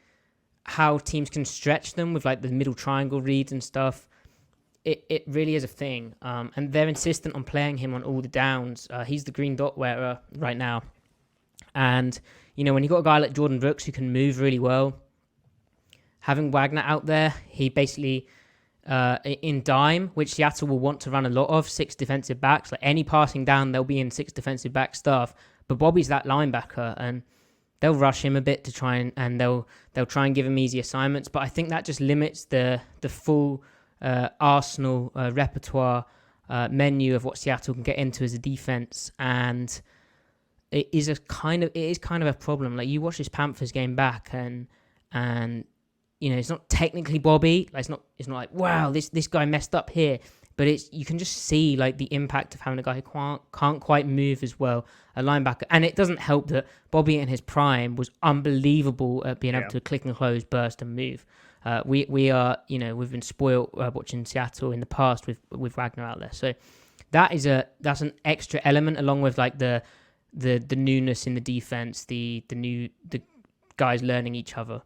how teams can stretch them with like the middle triangle reads and stuff, it really is a thing. And they're insistent on playing him on all the downs. He's the green dot wearer right now. And, when you got a guy like Jordan Brooks who can move really well, having Wagner out there, he basically... in dime, which Seattle will want to run a lot of, 6 defensive backs. Like any passing down, they'll be in 6 defensive back stuff. But Bobby's that linebacker, and they'll rush him a bit to try and they'll try and give him easy assignments. But I think that just limits the full arsenal repertoire menu of what Seattle can get into as a defense, and it is kind of a problem. Like you watch this Panthers game back, and it's not technically Bobby. Like it's not like, wow, this guy messed up here. But you can just see like the impact of having a guy who can't quite move as well, a linebacker. And it doesn't help that Bobby in his prime was unbelievable at being able to click and close, burst and move. We are, we've been spoiled watching Seattle in the past with Wagner out there. So that's an extra element, along with like the newness in the defense, the guys learning each other.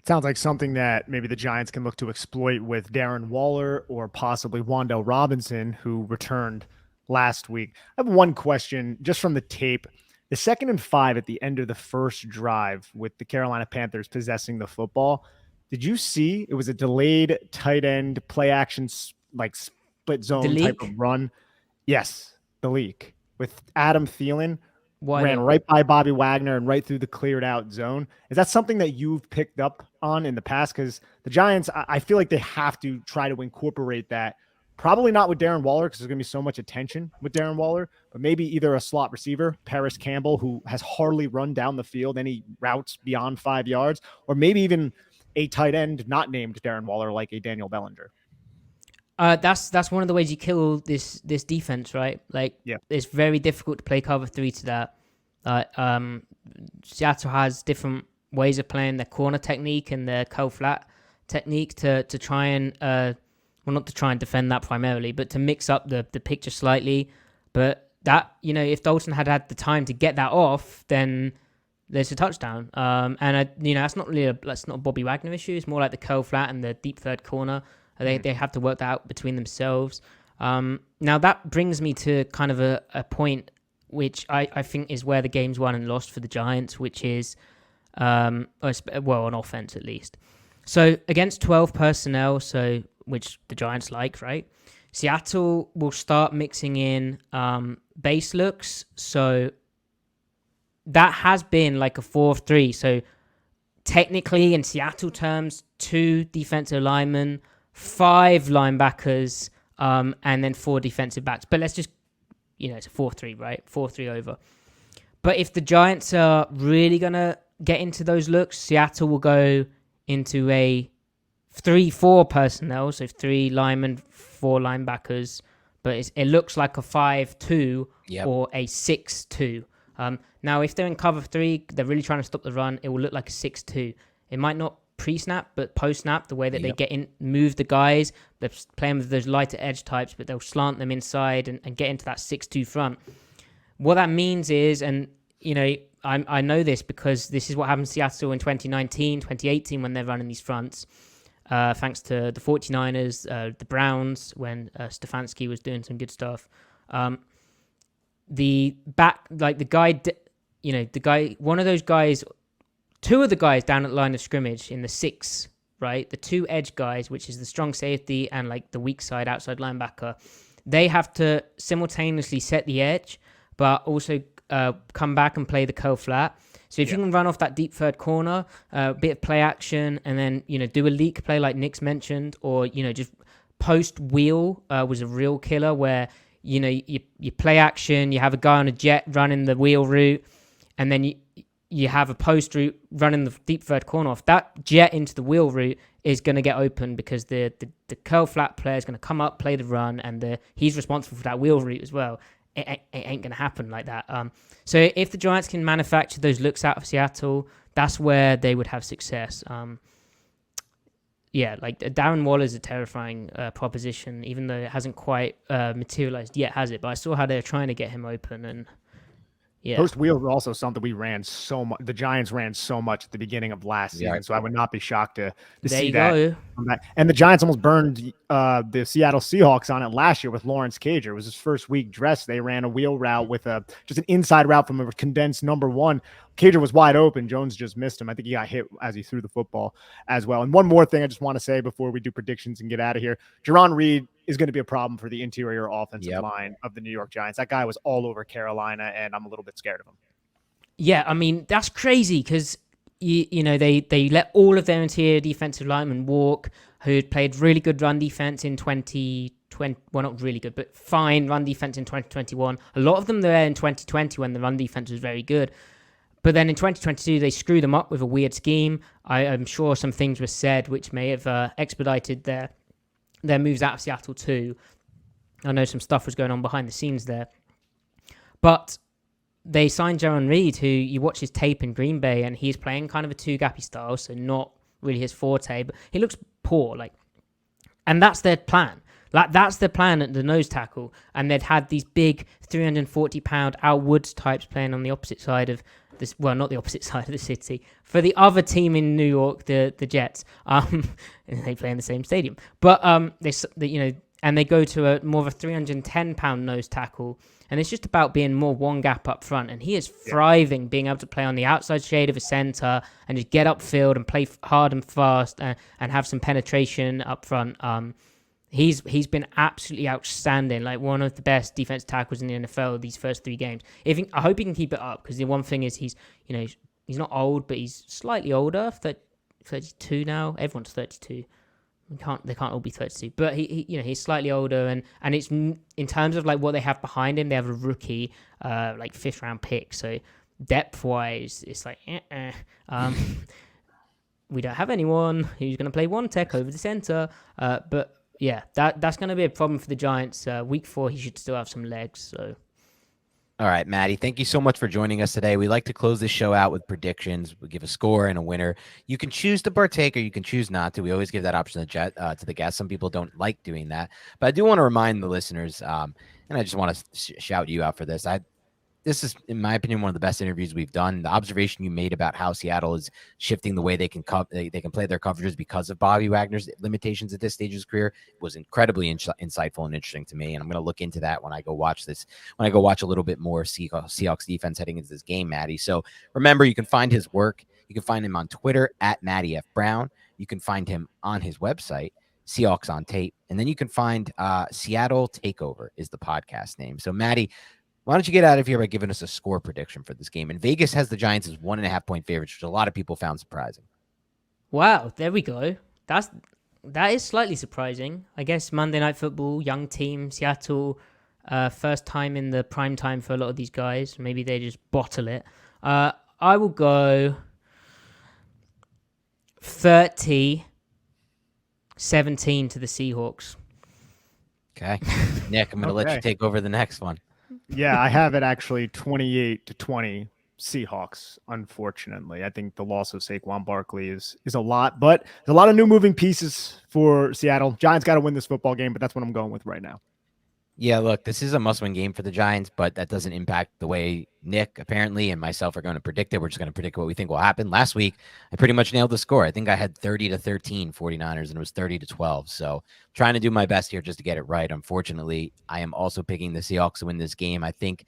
Sounds like something that maybe the Giants can look to exploit with Darren Waller or possibly Wan'Dale Robinson, who returned last week. I have one question just from the tape. The 2nd and 5 at the end of the first drive with the Carolina Panthers possessing the football, did you see it was a delayed tight end play action, like split zone type of run? Yes, the leak with Adam Thielen. Ran right by Bobby Wagner and right through the cleared out zone. Is that something that you've picked up on in the past? Because the Giants, I feel like they have to try to incorporate that. Probably not with Darren Waller, because there's going to be so much attention with Darren Waller, but maybe either a slot receiver, Paris Campbell, who has hardly run down the field any routes beyond 5 yards, or maybe even a tight end not named Darren Waller, like a Daniel Bellinger. That's one of the ways you kill this defense, right? Like, it's very difficult to play cover 3 to that. Seattle has different ways of playing their corner technique and their curl flat technique to try and not to try and defend that primarily, but to mix up the picture slightly. But that, if Dalton had the time to get that off, then there's a touchdown. That's not a Bobby Wagner issue. It's more like the curl flat and the deep third corner. They have to work that out between themselves. Now that brings me to kind of a point which I think is where the game's won and lost for the Giants, which is, on offense at least. So against 12 personnel, which the Giants like, right? Seattle will start mixing in base looks. So that has been like a 4-3. So technically in Seattle terms, 2 defensive linemen, 5 linebackers, and then 4 defensive backs. But let's just, it's a 4-3, right? 4-3 over. But if the Giants are really going to get into those looks, Seattle will go into a 3-4 personnel, so 3 linemen, 4 linebackers. But it looks like a 5-2 or a 6-2. Now, if they're in cover 3, they're really trying to stop the run, it will look like a 6-2. It might not pre-snap, but post-snap, the way that they Yep. get in, move the guys, they're playing with those lighter edge types, but they'll slant them inside and get into that 6-2 front. What that means is, and I know this because this is what happened to Seattle in 2019, 2018 when they're running these fronts. Thanks to the 49ers, the Browns, when Stefanski was doing some good stuff. The guy, one of those guys, two of the guys down at the line of scrimmage in the 6, right? The 2 edge guys, which is the strong safety and like the weak side outside linebacker, they have to simultaneously set the edge, but also come back and play the curl flat. So if you can run off that deep third corner, a bit of play action, and then do a leak play like Nick's mentioned, or just post wheel was a real killer where you play action, you have a guy on a jet running the wheel route, and then you have a post route running the deep third corner off. That jet into the wheel route is going to get open because the curl flat player is going to come up, play the run, and he's responsible for that wheel route as well. It ain't going to happen like that. So if the Giants can manufacture those looks out of Seattle, that's where they would have success. Like Darren Waller is a terrifying proposition, even though it hasn't quite materialized yet, has it? But I saw how they're trying to get him open, and post wheel is also something we ran so much. The Giants ran so much at the beginning of last season, so I would not be shocked to see that. And the Giants almost burned the Seattle Seahawks on it last year with Lawrence Cager. It was his first week dressed. They ran a wheel route with just an inside route from a condensed number 1. Cager was wide open. Jones just missed him. I think he got hit as he threw the football as well. And one more thing I just want to say before we do predictions and get out of here. Jaron Reed is going to be a problem for the interior offensive line of the New York Giants. That guy was all over Carolina, and I'm a little bit scared of him. Yeah, I mean, that's crazy because, they let all of their interior defensive linemen walk, who had played really good run defense in 2020. Well, not really good, but fine run defense in 2021. A lot of them there in 2020 when the run defense was very good. But then in 2022, they screwed them up with a weird scheme. I'm sure some things were said which may have expedited their moves out of Seattle too. I know some stuff was going on behind the scenes there. But they signed Jaron Reed, who you watch his tape in Green Bay, and he's playing kind of a two-gappy style, so not really his forte, but he looks poor. And that's their plan. That's their plan at the nose tackle. And they'd had these big 340-pound Al Woods types playing on the opposite side of this. Well, not the opposite side of the city. For the other team in New York, the Jets. They play in the same stadium. But they go to a more of a 310-pound nose tackle. And it's just about being more one gap up front. And he is thriving, being able to play on the outside shade of a center and just get upfield and play hard and fast and have some penetration up front. He's been absolutely outstanding, like one of the best defense tackles in the NFL these first 3 games. I hope he can keep it up, because the one thing is he's not old, but he's slightly older, 32 now. Everyone's 32. They can't all be 32, but he's slightly older, and it's in terms of like what they have behind him. They have a rookie, like 5th round pick, so depth wise, it's like we don't have anyone who's going to play one tech over the center, but. Yeah, that's going to be a problem for the Giants. Week 4, he should still have some legs. So, all right, Matty, thank you so much for joining us today. We like to close this show out with predictions. We give a score and a winner. You can choose to partake or you can choose not to. We always give that option to the guests. Some people don't like doing that. But I do want to remind the listeners, and I just want to shout you out for this. This is, in my opinion, one of the best interviews we've done. The observation you made about how Seattle is shifting the way they can play their coverages because of Bobby Wagner's limitations at this stage of his career was incredibly insightful and interesting to me. And I'm going to look into that when I go watch this, when I go watch a little bit more Seahawks defense heading into this game, Matty. So remember, you can find his work. You can find him on Twitter at Matty F. Brown. You can find him on his website, Seahawks on Tape. And then you can find Seattle Takeover is the podcast name. So, Matty, why don't you get out of here by giving us a score prediction for this game? And Vegas has the Giants as 1.5-point favorites, which a lot of people found surprising. Wow, there we go. That is slightly surprising. I guess Monday Night Football, young team, Seattle, first time in the prime time for a lot of these guys. Maybe they just bottle it. I will go 30-17 to the Seahawks. Okay. Nick, I'm going to let you take over the next one. Yeah, I have it actually 28-20 Seahawks, unfortunately. I think the loss of Saquon Barkley is a lot, but there's a lot of new moving pieces for Seattle. Giants got to win this football game, but that's what I'm going with right now. Yeah, look, this is a must-win game for the Giants, but that doesn't impact the way Nick, apparently, and myself are going to predict it. We're just going to predict what we think will happen. Last week, I pretty much nailed the score. I think I had 30-13 49ers, and it was 30-12. So trying to do my best here just to get it right. Unfortunately, I am also picking the Seahawks to win this game. I think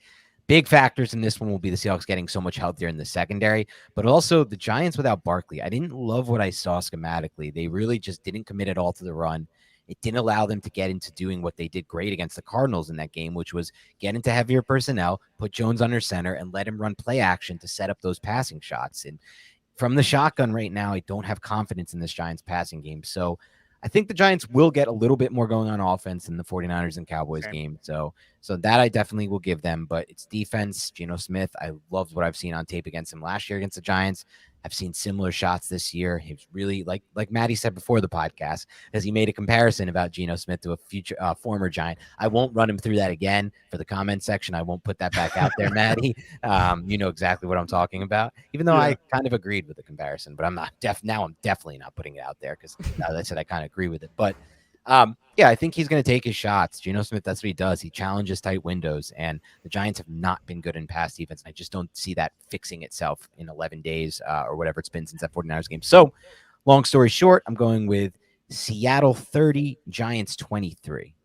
big factors in this one will be the Seahawks getting so much healthier in the secondary, but also the Giants without Barkley. I didn't love what I saw schematically. They really just didn't commit at all to the run. It didn't allow them to get into doing what they did great against the Cardinals in that game, which was get into heavier personnel, put Jones under center, and let him run play action to set up those passing shots. And from the shotgun right now, I don't have confidence in this Giants passing game. So I think the Giants will get a little bit more going on offense in the 49ers and Cowboys game. So that I definitely will give them, but it's defense. Geno Smith, I loved what I've seen on tape against him last year against the Giants. I've seen similar shots this year. He was really like Matty said before the podcast, as he made a comparison about Geno Smith to a future former Giant. I won't run him through that again for the comment section. I won't put that back out there, Matty. You know exactly what I'm talking about, even though I kind of agreed with the comparison, but I'm not now I'm definitely not putting it out there because as I said, I kind of agree with it. But yeah, I think he's going to take his shots. Geno Smith, that's what he does. He challenges tight windows, and the Giants have not been good in pass defense. I just don't see that fixing itself in 11 days or whatever it's been since that 49ers game. So long story short, I'm going with Seattle 30, Giants 23.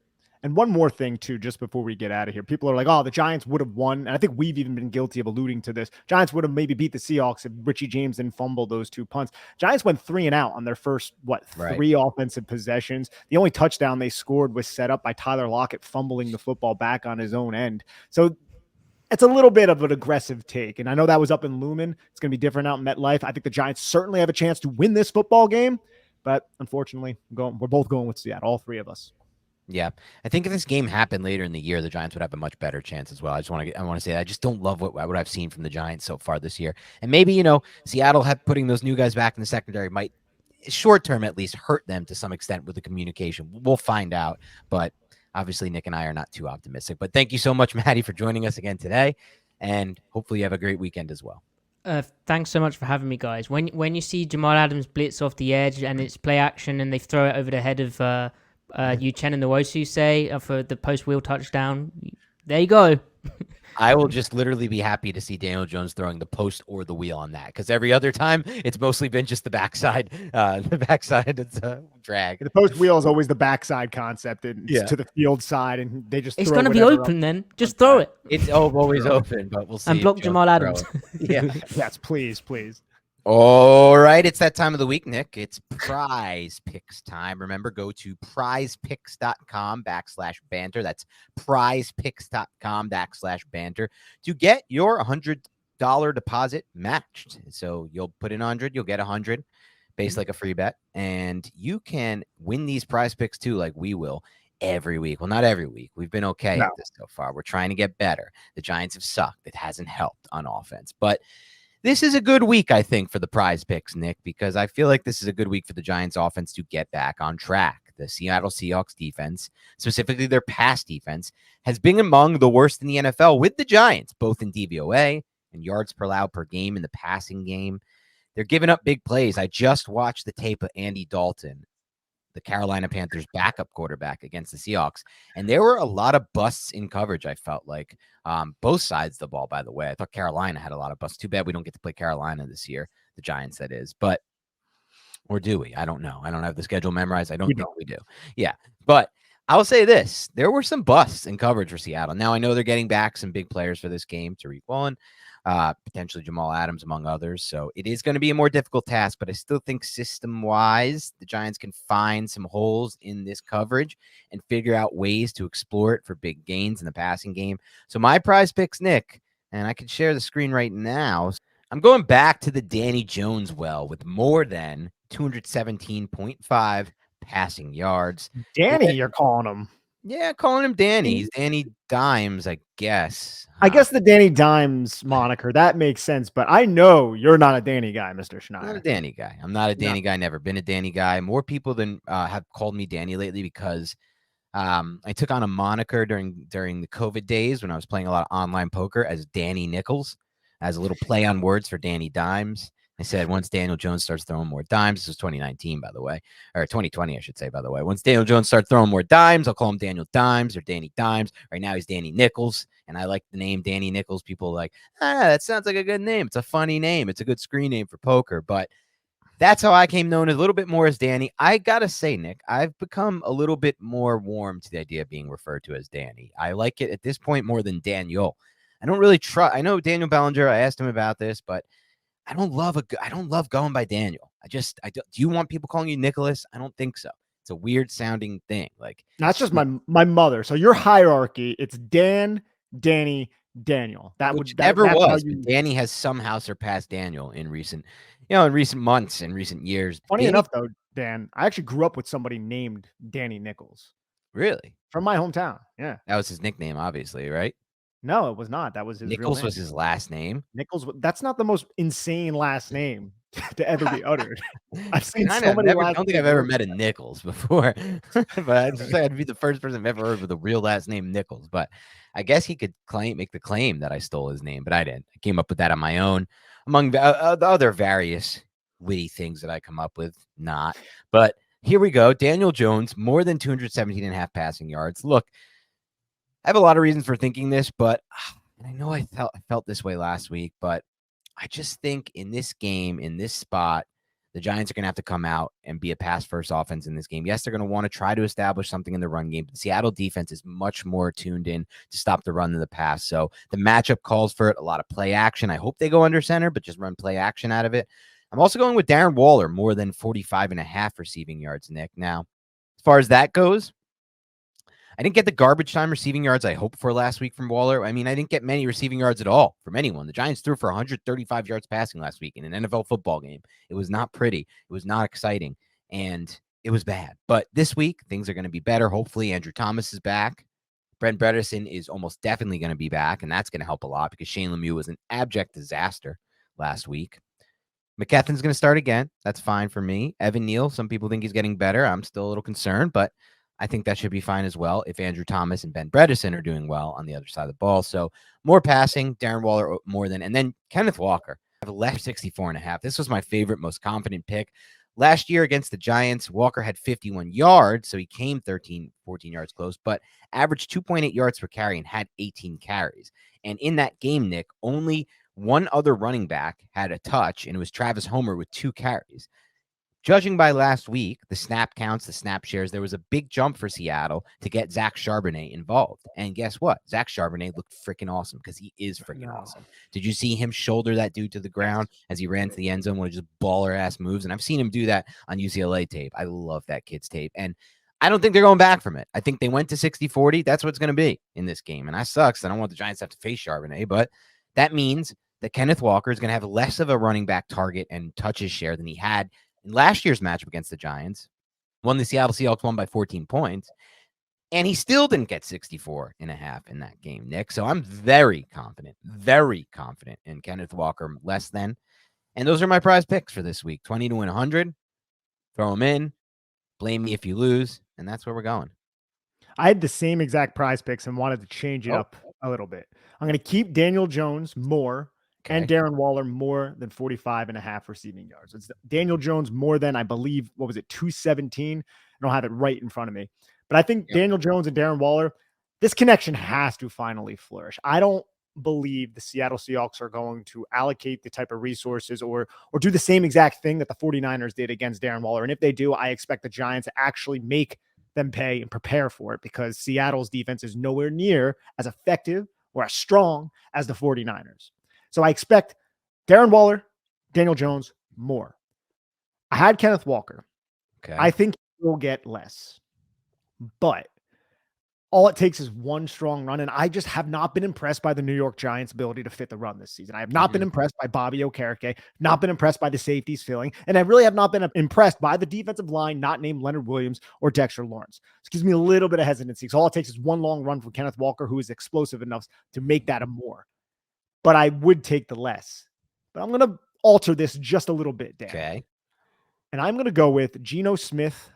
And one more thing, too, just before we get out of here. People are like, oh, the Giants would have won. And I think we've even been guilty of alluding to this. Giants would have maybe beat the Seahawks if Richie James didn't fumble those 2 punts. Giants went 3 and out on their first, 3 offensive possessions. The only touchdown they scored was set up by Tyler Lockett fumbling the football back on his own end. So it's a little bit of an aggressive take. And I know that was up in Lumen. It's going to be different out in MetLife. I think the Giants certainly have a chance to win this football game. But unfortunately, we're both going with Seattle, all 3 of us. Yeah, I think if this game happened later in the year, the Giants would have a much better chance as well. I want to say that I just don't love what I've seen from the Giants so far this year. And maybe, Seattle putting those new guys back in the secondary might, short term at least, hurt them to some extent with the communication. We'll find out. But obviously, Nick and I are not too optimistic. But thank you so much, Matty, for joining us again today. And hopefully you have a great weekend as well. Thanks so much for having me, guys. When you see Jamal Adams blitz off the edge and it's play action and they throw it over the head of Uchenna Nwosu say for the post-wheel touchdown. There you go. I will just literally be happy to see Daniel Jones throwing the post or the wheel on that, because every other time it's mostly been just the backside. It's a drag. The post wheel is always the backside concept, and it's to the field side, and they just. It's going to be open then. Just throw it. It's always open, but we'll see. And block Jamal Adams. Yeah. Yes, please. All right, it's that time of the week, Nick. It's prize picks time. Remember, go to prizepicks.com/banter. That's prizepicks.com/banter to get your $100 deposit matched. So you'll put in 100, you'll get 100, based like a free bet, and you can win these prize picks too, like we will every week. Well, not every week. We've been okay at this so far. We're trying to get better. The Giants have sucked. It hasn't helped on offense, but this is a good week, I think, for the prize picks, Nick, because I feel like this is a good week for the Giants offense to get back on track. The Seattle Seahawks defense, specifically their pass defense, has been among the worst in the NFL with the Giants, both in DVOA and yards per allowed per game in the passing game. They're giving up big plays. I just watched the tape of Andy Dalton, the Carolina Panthers backup quarterback, against the Seahawks, and there were a lot of busts in coverage, I felt like. Both sides of the ball, by the way. I thought Carolina had a lot of busts. Too bad we don't get to play Carolina this year, the Giants, that is. But, or do we? I don't know. I don't have the schedule memorized. I don't think we do. Yeah. But I'll say this. There were some busts in coverage for Seattle. Now, I know they're getting back some big players for this game, Tariq Woolen, potentially Jamal Adams, among others. So it is going to be a more difficult task, but I still think system-wise, the Giants can find some holes in this coverage and figure out ways to explore it for big gains in the passing game. So my prize picks, Nick, and I can share the screen right now. I'm going back to the Danny Jones well with more than 217.5 passing yards. Danny, you're calling him. Yeah, calling him Danny. He's Danny Dimes, I guess. I guess the Danny Dimes moniker, that makes sense, but I know you're not a Danny guy, Mr. Schneider. I'm not a Danny guy. I'm not a Danny guy, never been a Danny guy. More people than have called me Danny lately because I took on a moniker during the COVID days when I was playing a lot of online poker as Danny Nichols. as a little play on words for Danny Dimes. I said once Daniel Jones starts throwing more dimes, this was 2019, by the way, or 2020, I should say, by the way. Once Daniel Jones starts throwing more dimes, I'll call him Daniel Dimes or Danny Dimes. Right now, he's Danny Nichols, and I like the name Danny Nichols. People are like, that sounds like a good name. It's a funny name. It's a good screen name for poker, but that's how I came known a little bit more as Danny. I gotta say, Nick, I've become a little bit more warm to the idea of being referred to as Danny. I like it at this point more than Daniel. I don't really trust. I know Daniel Bellinger. I asked him about this, but I don't love going by Daniel. Do you want people calling you Nicholas? I don't think so. It's a weird sounding thing. Like that's just my mother. So your hierarchy, it's Dan, Danny, Daniel. Never was. But Danny has somehow surpassed Daniel in recent months and recent years. Funny enough, though, Dan, I actually grew up with somebody named Danny Nichols. Really? From my hometown. Yeah. That was his nickname, obviously, right? No, it was not. That was his Nichols real name. was his last name. Nichols. That's not the most insane last name to ever be uttered. I've seen so many. I don't think I've ever met a Nichols before, but I'd be the first person I've ever heard with a real last name Nichols. But I guess he could make the claim that I stole his name, but I didn't. I came up with that on my own, among the other various witty things that I come up with. Not, but here we go. Daniel Jones, more than 217.5 passing yards. Look, I have a lot of reasons for thinking this, but I know I felt this way last week, but I just think in this game, in this spot, the Giants are going to have to come out and be a pass-first offense in this game. Yes, they're going to want to try to establish something in the run game, but the Seattle defense is much more tuned in to stop the run than the pass. So the matchup calls for it, a lot of play action. I hope they go under center, but just run play action out of it. I'm also going with Darren Waller, more than 45.5 receiving yards, Nick. Now, as far as that goes, I didn't get the garbage time receiving yards I hoped for last week from Waller. I mean, I didn't get many receiving yards at all from anyone. The Giants threw for 135 yards passing last week in an NFL football game. It was not pretty. It was not exciting. And it was bad. But this week, things are going to be better. Hopefully, Andrew Thomas is back. Brent Bredesen is almost definitely going to be back, and that's going to help a lot because Shane Lemieux was an abject disaster last week. McKethin's going to start again. That's fine for me. Evan Neal, some people think he's getting better. I'm still a little concerned, but I think that should be fine as well if Andrew Thomas and Ben Bredesen are doing well on the other side of the ball. So more passing, Darren Waller more than, and then Kenneth Walker. I have left 64.5. This was my favorite, most confident pick. Last year against the Giants, Walker had 51 yards, so he came 14 yards close, but averaged 2.8 yards per carry and had 18 carries. And in that game, Nick, only one other running back had a touch, and it was Travis Homer with 2 carries. Judging by last week, the snap counts, the snap shares, there was a big jump for Seattle to get Zach Charbonnet involved. And guess what? Zach Charbonnet looked freaking awesome because he is freaking awesome. Did you see him shoulder that dude to the ground as he ran to the end zone with just baller-ass moves? And I've seen him do that on UCLA tape. I love that kid's tape. And I don't think they're going back from it. I think they went to 60-40. That's what it's going to be in this game. And that sucks. I don't want the Giants to have to face Charbonnet, but that means that Kenneth Walker is going to have less of a running back target and touches share than he had in last year's matchup against the Giants. The Seattle Seahawks won by 14 points, and he still didn't get 64.5 in that game, Nick. So I'm very confident in Kenneth Walker less than. And those are my prize picks for this week. 20 to 100. Throw them in. Blame me if you lose. And that's where we're going. I had the same exact prize picks and wanted to change it up a little bit. I'm going to keep Daniel Jones more. Okay. And Darren Waller more than 45.5 receiving yards. It's Daniel Jones more than, I believe, 217? I don't have it right in front of me. But I think Daniel Jones and Darren Waller, this connection has to finally flourish. I don't believe the Seattle Seahawks are going to allocate the type of resources or do the same exact thing that the 49ers did against Darren Waller. And if they do, I expect the Giants to actually make them pay and prepare for it because Seattle's defense is nowhere near as effective or as strong as the 49ers. So I expect Darren Waller, Daniel Jones more. I had Kenneth Walker. Okay. I think he'll get less. But all it takes is one strong run. And I just have not been impressed by the New York Giants' ability to fit the run this season. I have not been impressed by Bobby Okereke, not been impressed by the safeties filling. And I really have not been impressed by the defensive line not named Leonard Williams or Dexter Lawrence. This gives me a little bit of hesitancy. So all it takes is one long run from Kenneth Walker, who is explosive enough to make that a more. But I would take the less. But I'm going to alter this just a little bit, Dan. Okay. And I'm going to go with Geno Smith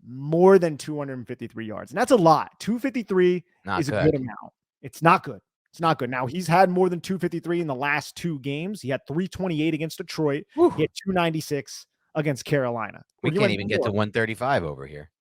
more than 253 yards. And that's a lot. 253 is a good amount. It's not good. It's not good. Now, he's had more than 253 in the last 2 games. He had 328 against Detroit. Whew. He had 296 against Carolina. We He can't went even get to more. 135 over here.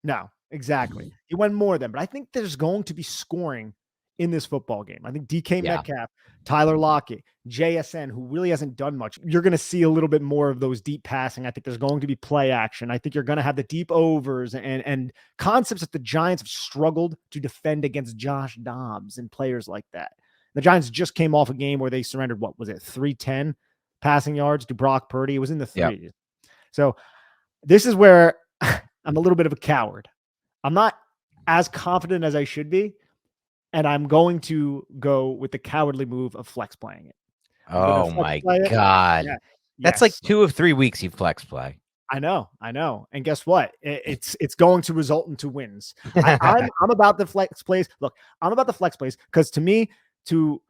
No, exactly. He went more than, but I think there's going to be scoring in this football game. I think DK Yeah. Metcalf, Tyler Lockett, JSN, who really hasn't done much. You're going to see a little bit more of those deep passing. I think there's going to be play action. I think you're going to have the deep overs and concepts that the Giants have struggled to defend against Josh Dobbs and players like that. The Giants just came off a game where they surrendered, what was it, 310 passing yards to Brock Purdy. It was in the threes. Yep. So this is where I'm a little bit of a coward. I'm not as confident as I should be. And I'm going to go with the cowardly move of flex playing it. Oh my God. Yeah. That's like 2 of 3 weeks you flex play. I know. And guess what? It's going to result into wins. I'm about the flex plays. Look, I'm about the flex plays because to me, to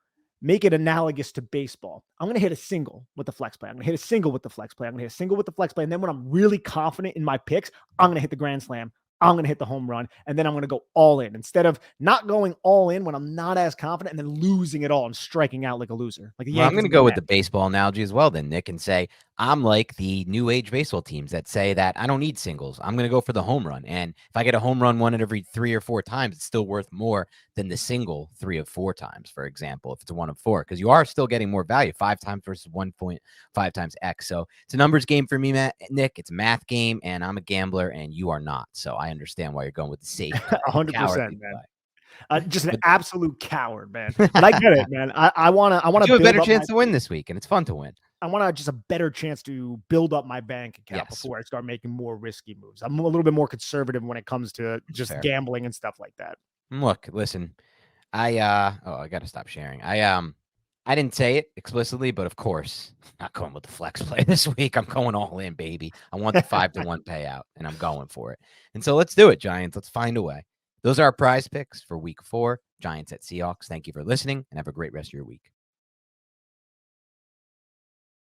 make it analogous to baseball, I'm going to hit a single with the flex play. I'm going to hit a single with the flex play. I'm going to hit a single with the flex play. And then when I'm really confident in my picks, I'm going to hit the grand slam. I'm going to hit the home run, and then I'm going to go all in instead of not going all in when I'm not as confident and then losing it all and striking out like a loser. Like I'm going to go with the baseball analogy as well then, Nick, and say I'm like the new age baseball teams that say that I don't need singles. I'm going to go for the home run. And if I get a home run 1 at every 3 or 4 times, it's still worth more than the single 3 of 4 times, for example, if it's a 1 of 4, because you are still getting more value 5 times versus 1.5 times X. So it's a numbers game for me, Nick. It's a math game, and I'm a gambler, and you are not. So I understand why you're going with the safe. 100%, man. Just an absolute coward, man. But I get it, man. I want to. You have a better chance to win this week, and it's fun to win. I want just a better chance to build up my bank account before I start making more risky moves. I'm a little bit more conservative when it comes to just gambling and stuff like that. Look, listen, I got to stop sharing. I didn't say it explicitly, but of course, I'm not going with the flex play this week. I'm going all in, baby. I want the 5-1 payout, and I'm going for it. And so let's do it, Giants. Let's find a way. Those are our prize picks for week 4. Giants at Seahawks. Thank you for listening, and have a great rest of your week.